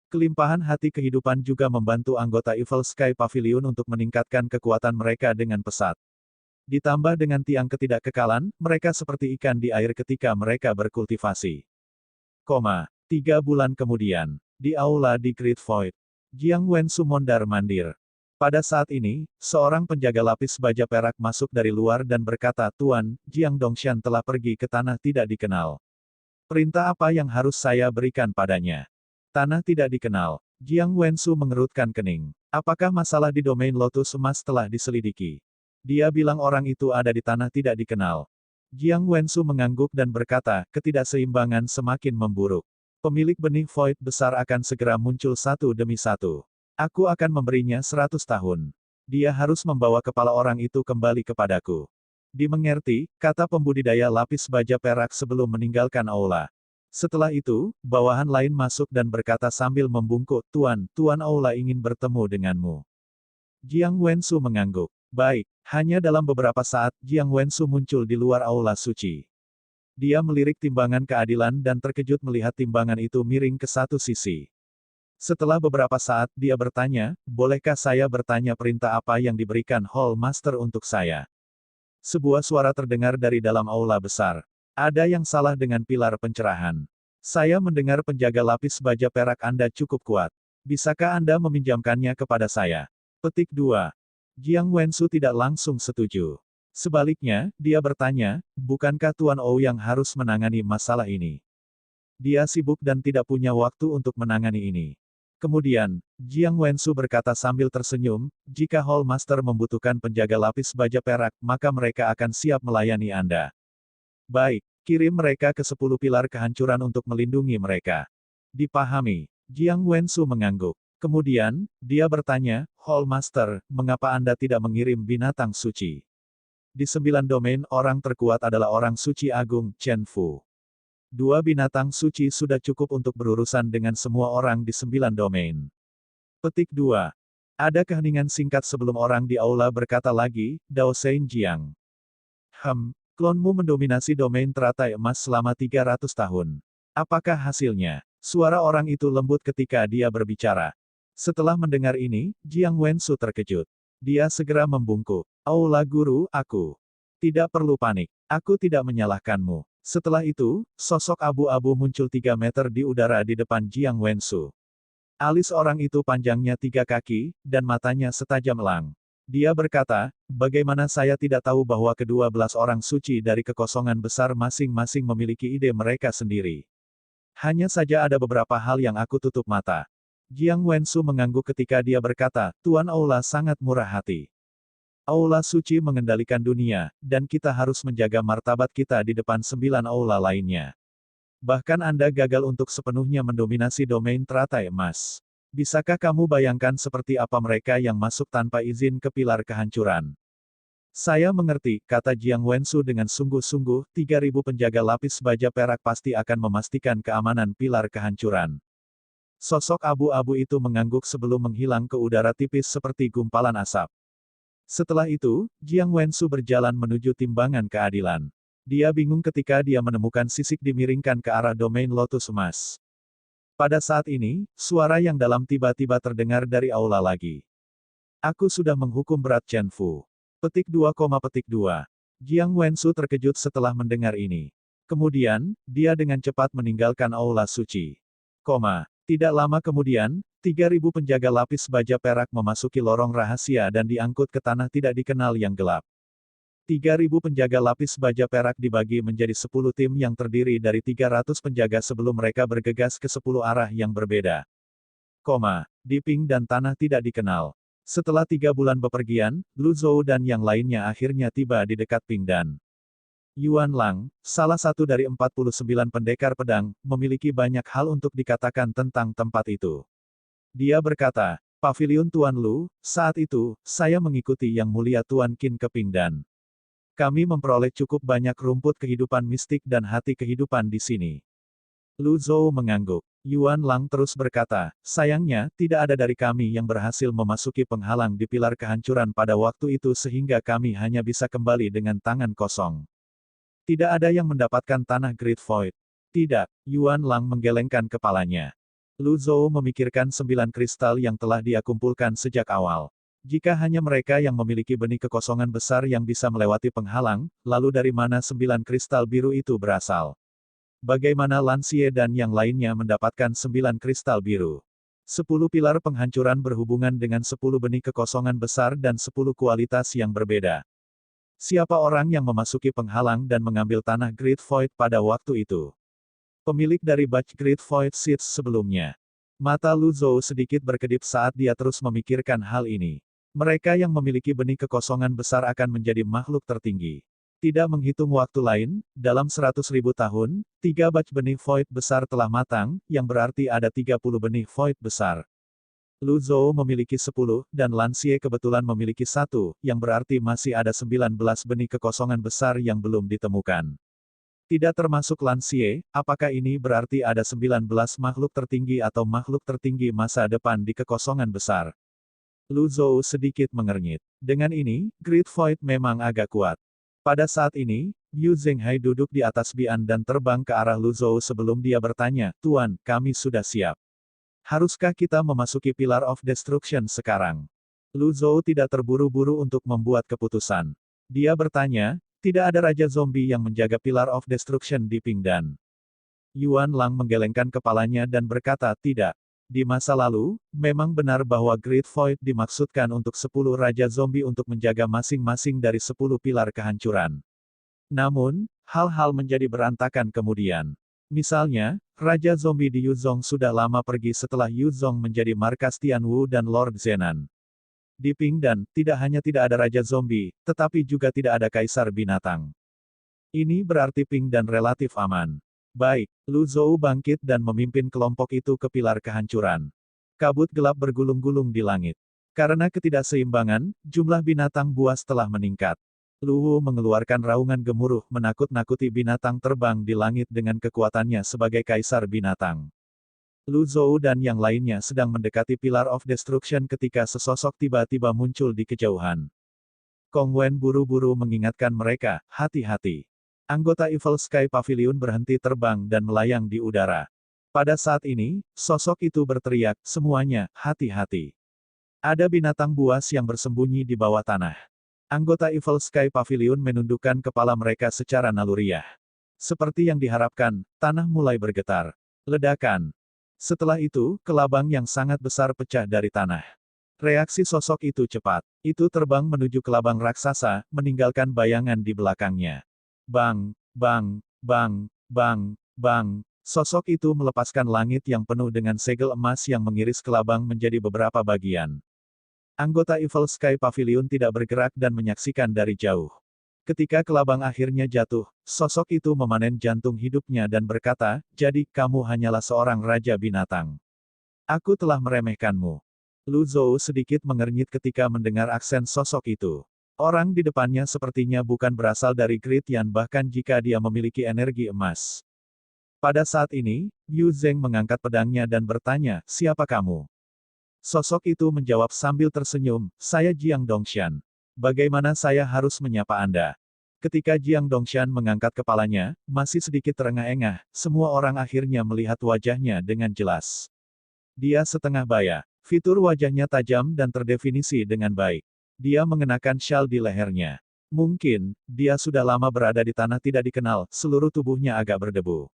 Kelimpahan hati kehidupan juga membantu anggota Evil Sky Pavilion untuk meningkatkan kekuatan mereka dengan pesat. Ditambah dengan tiang ketidakkekalan, mereka seperti ikan di air ketika mereka berkultivasi. 3 bulan kemudian. Di aula di Great Void, Jiang Wensu mondar-mandir. Pada saat ini, seorang penjaga lapis baja perak masuk dari luar dan berkata, "Tuan, Jiang Dongshan telah pergi ke tanah tidak dikenal. Perintah apa yang harus saya berikan padanya?" Tanah tidak dikenal. Jiang Wensu mengerutkan kening. Apakah masalah di domain Lotus Emas telah diselidiki? Dia bilang orang itu ada di tanah tidak dikenal. Jiang Wensu mengangguk dan berkata, ketidakseimbangan semakin memburuk. Pemilik benih void besar akan segera muncul satu demi satu. Aku akan memberinya 100 tahun. Dia harus membawa kepala orang itu kembali kepadaku. Dimengerti, kata pembudidaya lapis baja perak sebelum meninggalkan aula. Setelah itu, bawahan lain masuk dan berkata sambil membungkuk, Tuan aula ingin bertemu denganmu. Jiang Wensu mengangguk. Baik, hanya dalam beberapa saat, Jiang Wensu muncul di luar aula suci. Dia melirik timbangan keadilan dan terkejut melihat timbangan itu miring ke satu sisi. Setelah beberapa saat, dia bertanya, bolehkah saya bertanya perintah apa yang diberikan Hall Master untuk saya? Sebuah suara terdengar dari dalam aula besar. Ada yang salah dengan pilar pencerahan. Saya mendengar penjaga lapis baja perak Anda cukup kuat. Bisakah Anda meminjamkannya kepada saya? Petik 2. Jiang Wensu tidak langsung setuju. Sebaliknya, dia bertanya, bukankah Tuan Ou yang harus menangani masalah ini? Dia sibuk dan tidak punya waktu untuk menangani ini. Kemudian, Jiang Wensu berkata sambil tersenyum, jika Hall Master membutuhkan penjaga lapis baja perak, maka mereka akan siap melayani Anda. Baik, kirim mereka ke 10 pilar kehancuran untuk melindungi mereka. Dipahami. Jiang Wensu mengangguk. Kemudian, dia bertanya, Hall Master, mengapa Anda tidak mengirim binatang suci? Di 9 domain, orang terkuat adalah orang suci agung, Chen Fu. 2 binatang suci sudah cukup untuk berurusan dengan semua orang di 9 domain. Petik 2. Ada keheningan singkat sebelum orang di aula berkata lagi, Dao Sein Jiang. Klonmu mendominasi domain teratai emas selama 300 tahun. Apakah hasilnya? Suara orang itu lembut ketika dia berbicara. Setelah mendengar ini, Jiang Wensu terkejut. Dia segera membungkuk. Aula guru, aku. Tidak perlu panik. Aku tidak menyalahkanmu. Setelah itu, sosok abu-abu muncul 3 meter di udara di depan Jiang Wensu. Alis orang itu panjangnya 3 kaki, dan matanya setajam elang. Dia berkata, bagaimana saya tidak tahu bahwa ke-12 orang suci dari kekosongan besar masing-masing memiliki ide mereka sendiri. Hanya saja ada beberapa hal yang aku tutup mata. Jiang Wensu mengangguk ketika dia berkata, Tuan Aula sangat murah hati. Aula suci mengendalikan dunia, dan kita harus menjaga martabat kita di depan 9 aula lainnya. Bahkan Anda gagal untuk sepenuhnya mendominasi domain teratai emas. Bisakah kamu bayangkan seperti apa mereka yang masuk tanpa izin ke pilar kehancuran? Saya mengerti, kata Jiang Wensu dengan sungguh-sungguh, 3.000 penjaga lapis baja perak pasti akan memastikan keamanan pilar kehancuran. Sosok abu-abu itu mengangguk sebelum menghilang ke udara tipis seperti gumpalan asap. Setelah itu, Jiang Wensu berjalan menuju timbangan keadilan. Dia bingung ketika dia menemukan sisik dimiringkan ke arah domain Lotus Emas. Pada saat ini, suara yang dalam tiba-tiba terdengar dari aula lagi. Aku sudah menghukum berat Chen Fu. Petik 2, petik 2. Jiang Wensu terkejut setelah mendengar ini. Kemudian, dia dengan cepat meninggalkan aula suci. Tidak lama kemudian, 3.000 penjaga lapis baja perak memasuki lorong rahasia dan diangkut ke tanah tidak dikenal yang gelap. 3.000 penjaga lapis baja perak dibagi menjadi 10 tim yang terdiri dari 300 penjaga sebelum mereka bergegas ke 10 arah yang berbeda. Di Ping dan tanah tidak dikenal. Setelah 3 bulan bepergian, Lu Zhou dan yang lainnya akhirnya tiba di dekat Ping dan Yuan Lang, salah satu dari 49 pendekar pedang, memiliki banyak hal untuk dikatakan tentang tempat itu. Dia berkata, Pavilion Tuan Lu, saat itu, saya mengikuti Yang Mulia Tuan Qin ke Ping dan kami memperoleh cukup banyak rumput kehidupan mistik dan hati kehidupan di sini. Lu Zhou mengangguk. Yuan Lang terus berkata, sayangnya, tidak ada dari kami yang berhasil memasuki penghalang di pilar kehancuran pada waktu itu sehingga kami hanya bisa kembali dengan tangan kosong. Tidak ada yang mendapatkan tanah Great Void. Tidak, Yuan Lang menggelengkan kepalanya. Lu Zhou memikirkan 9 kristal yang telah dia kumpulkan sejak awal. Jika hanya mereka yang memiliki benih kekosongan besar yang bisa melewati penghalang, lalu dari mana 9 kristal biru itu berasal? Bagaimana Lan Xie dan yang lainnya mendapatkan 9 kristal biru? 10 pilar penghancuran berhubungan dengan 10 benih kekosongan besar dan 10 kualitas yang berbeda. Siapa orang yang memasuki penghalang dan mengambil tanah Great Void pada waktu itu? Pemilik dari batch Great Void Seeds sebelumnya. Mata Lu Zhou sedikit berkedip saat dia terus memikirkan hal ini. Mereka yang memiliki benih kekosongan besar akan menjadi makhluk tertinggi. Tidak menghitung waktu lain, dalam 100.000 tahun, 3 batch benih Void besar telah matang, yang berarti ada 30 benih Void besar. Lu Zhou memiliki 10, dan Lan Xie kebetulan memiliki 1, yang berarti masih ada 19 benih kekosongan besar yang belum ditemukan. Tidak termasuk Lan Xie, apakah ini berarti ada 19 makhluk tertinggi atau makhluk tertinggi masa depan di kekosongan besar? Lu Zhou sedikit mengernyit. Dengan ini, Great Void memang agak kuat. Pada saat ini, Yu Zhenghai duduk di atas Bian dan terbang ke arah Lu Zhou sebelum dia bertanya, "Tuan, kami sudah siap. Haruskah kita memasuki Pillar of Destruction sekarang?" Lu Zhou tidak terburu-buru untuk membuat keputusan. Dia bertanya, "Tidak ada Raja Zombie yang menjaga Pillar of Destruction di Pingdan?" Yuan Lang menggelengkan kepalanya dan berkata, "Tidak. Di masa lalu, memang benar bahwa Great Void dimaksudkan untuk 10 Raja Zombie untuk menjaga masing-masing dari 10 pilar kehancuran. Namun, hal-hal menjadi berantakan kemudian. Misalnya, Raja Zombie di Yuzhong sudah lama pergi setelah Yuzhong menjadi markas Tianwu dan Lord Zenan. Di Pingdan, tidak hanya tidak ada Raja Zombie, tetapi juga tidak ada Kaisar Binatang. Ini berarti Pingdan relatif aman. Baik, Lu Zhou bangkit dan memimpin kelompok itu ke pilar kehancuran. Kabut gelap bergulung-gulung di langit. Karena ketidakseimbangan, jumlah binatang buas telah meningkat. Lu Wu mengeluarkan raungan gemuruh menakut-nakuti binatang terbang di langit dengan kekuatannya sebagai kaisar binatang. Lu Zhou dan yang lainnya sedang mendekati Pillar of Destruction ketika sesosok tiba-tiba muncul di kejauhan. Kong Wen buru-buru mengingatkan mereka, "Hati-hati." Anggota Evil Sky Pavilion berhenti terbang dan melayang di udara. Pada saat ini, sosok itu berteriak, "Semuanya, hati-hati. Ada binatang buas yang bersembunyi di bawah tanah." Anggota Evil Sky Pavilion menundukkan kepala mereka secara naluriah. Seperti yang diharapkan, tanah mulai bergetar. Ledakan. Setelah itu, kelabang yang sangat besar pecah dari tanah. Reaksi sosok itu cepat. Itu terbang menuju kelabang raksasa, meninggalkan bayangan di belakangnya. Bang, bang, bang, bang, bang. Sosok itu melepaskan langit yang penuh dengan segel emas yang mengiris kelabang menjadi beberapa bagian. Anggota Evil Sky Pavilion tidak bergerak dan menyaksikan dari jauh. Ketika kelabang akhirnya jatuh, sosok itu memanen jantung hidupnya dan berkata, "Jadi, kamu hanyalah seorang raja binatang. Aku telah meremehkanmu." Lu Zhou sedikit mengernyit ketika mendengar aksen sosok itu. Orang di depannya sepertinya bukan berasal dari Great Yan bahkan jika dia memiliki energi emas. Pada saat ini, Yu Zheng mengangkat pedangnya dan bertanya, "Siapa kamu?" Sosok itu menjawab sambil tersenyum, "Saya Jiang Dongshan. Bagaimana saya harus menyapa Anda?" Ketika Jiang Dongshan mengangkat kepalanya, masih sedikit terengah-engah, semua orang akhirnya melihat wajahnya dengan jelas. Dia setengah baya. Fitur wajahnya tajam dan terdefinisi dengan baik. Dia mengenakan syal di lehernya. Mungkin, dia sudah lama berada di tanah tidak dikenal, seluruh tubuhnya agak berdebu.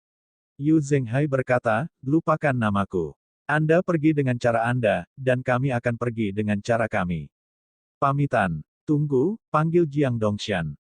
Yu Zhenghai berkata, "Lupakan namaku. Anda pergi dengan cara Anda, dan kami akan pergi dengan cara kami." Pamitan. Tunggu, panggil Jiang Dongshan.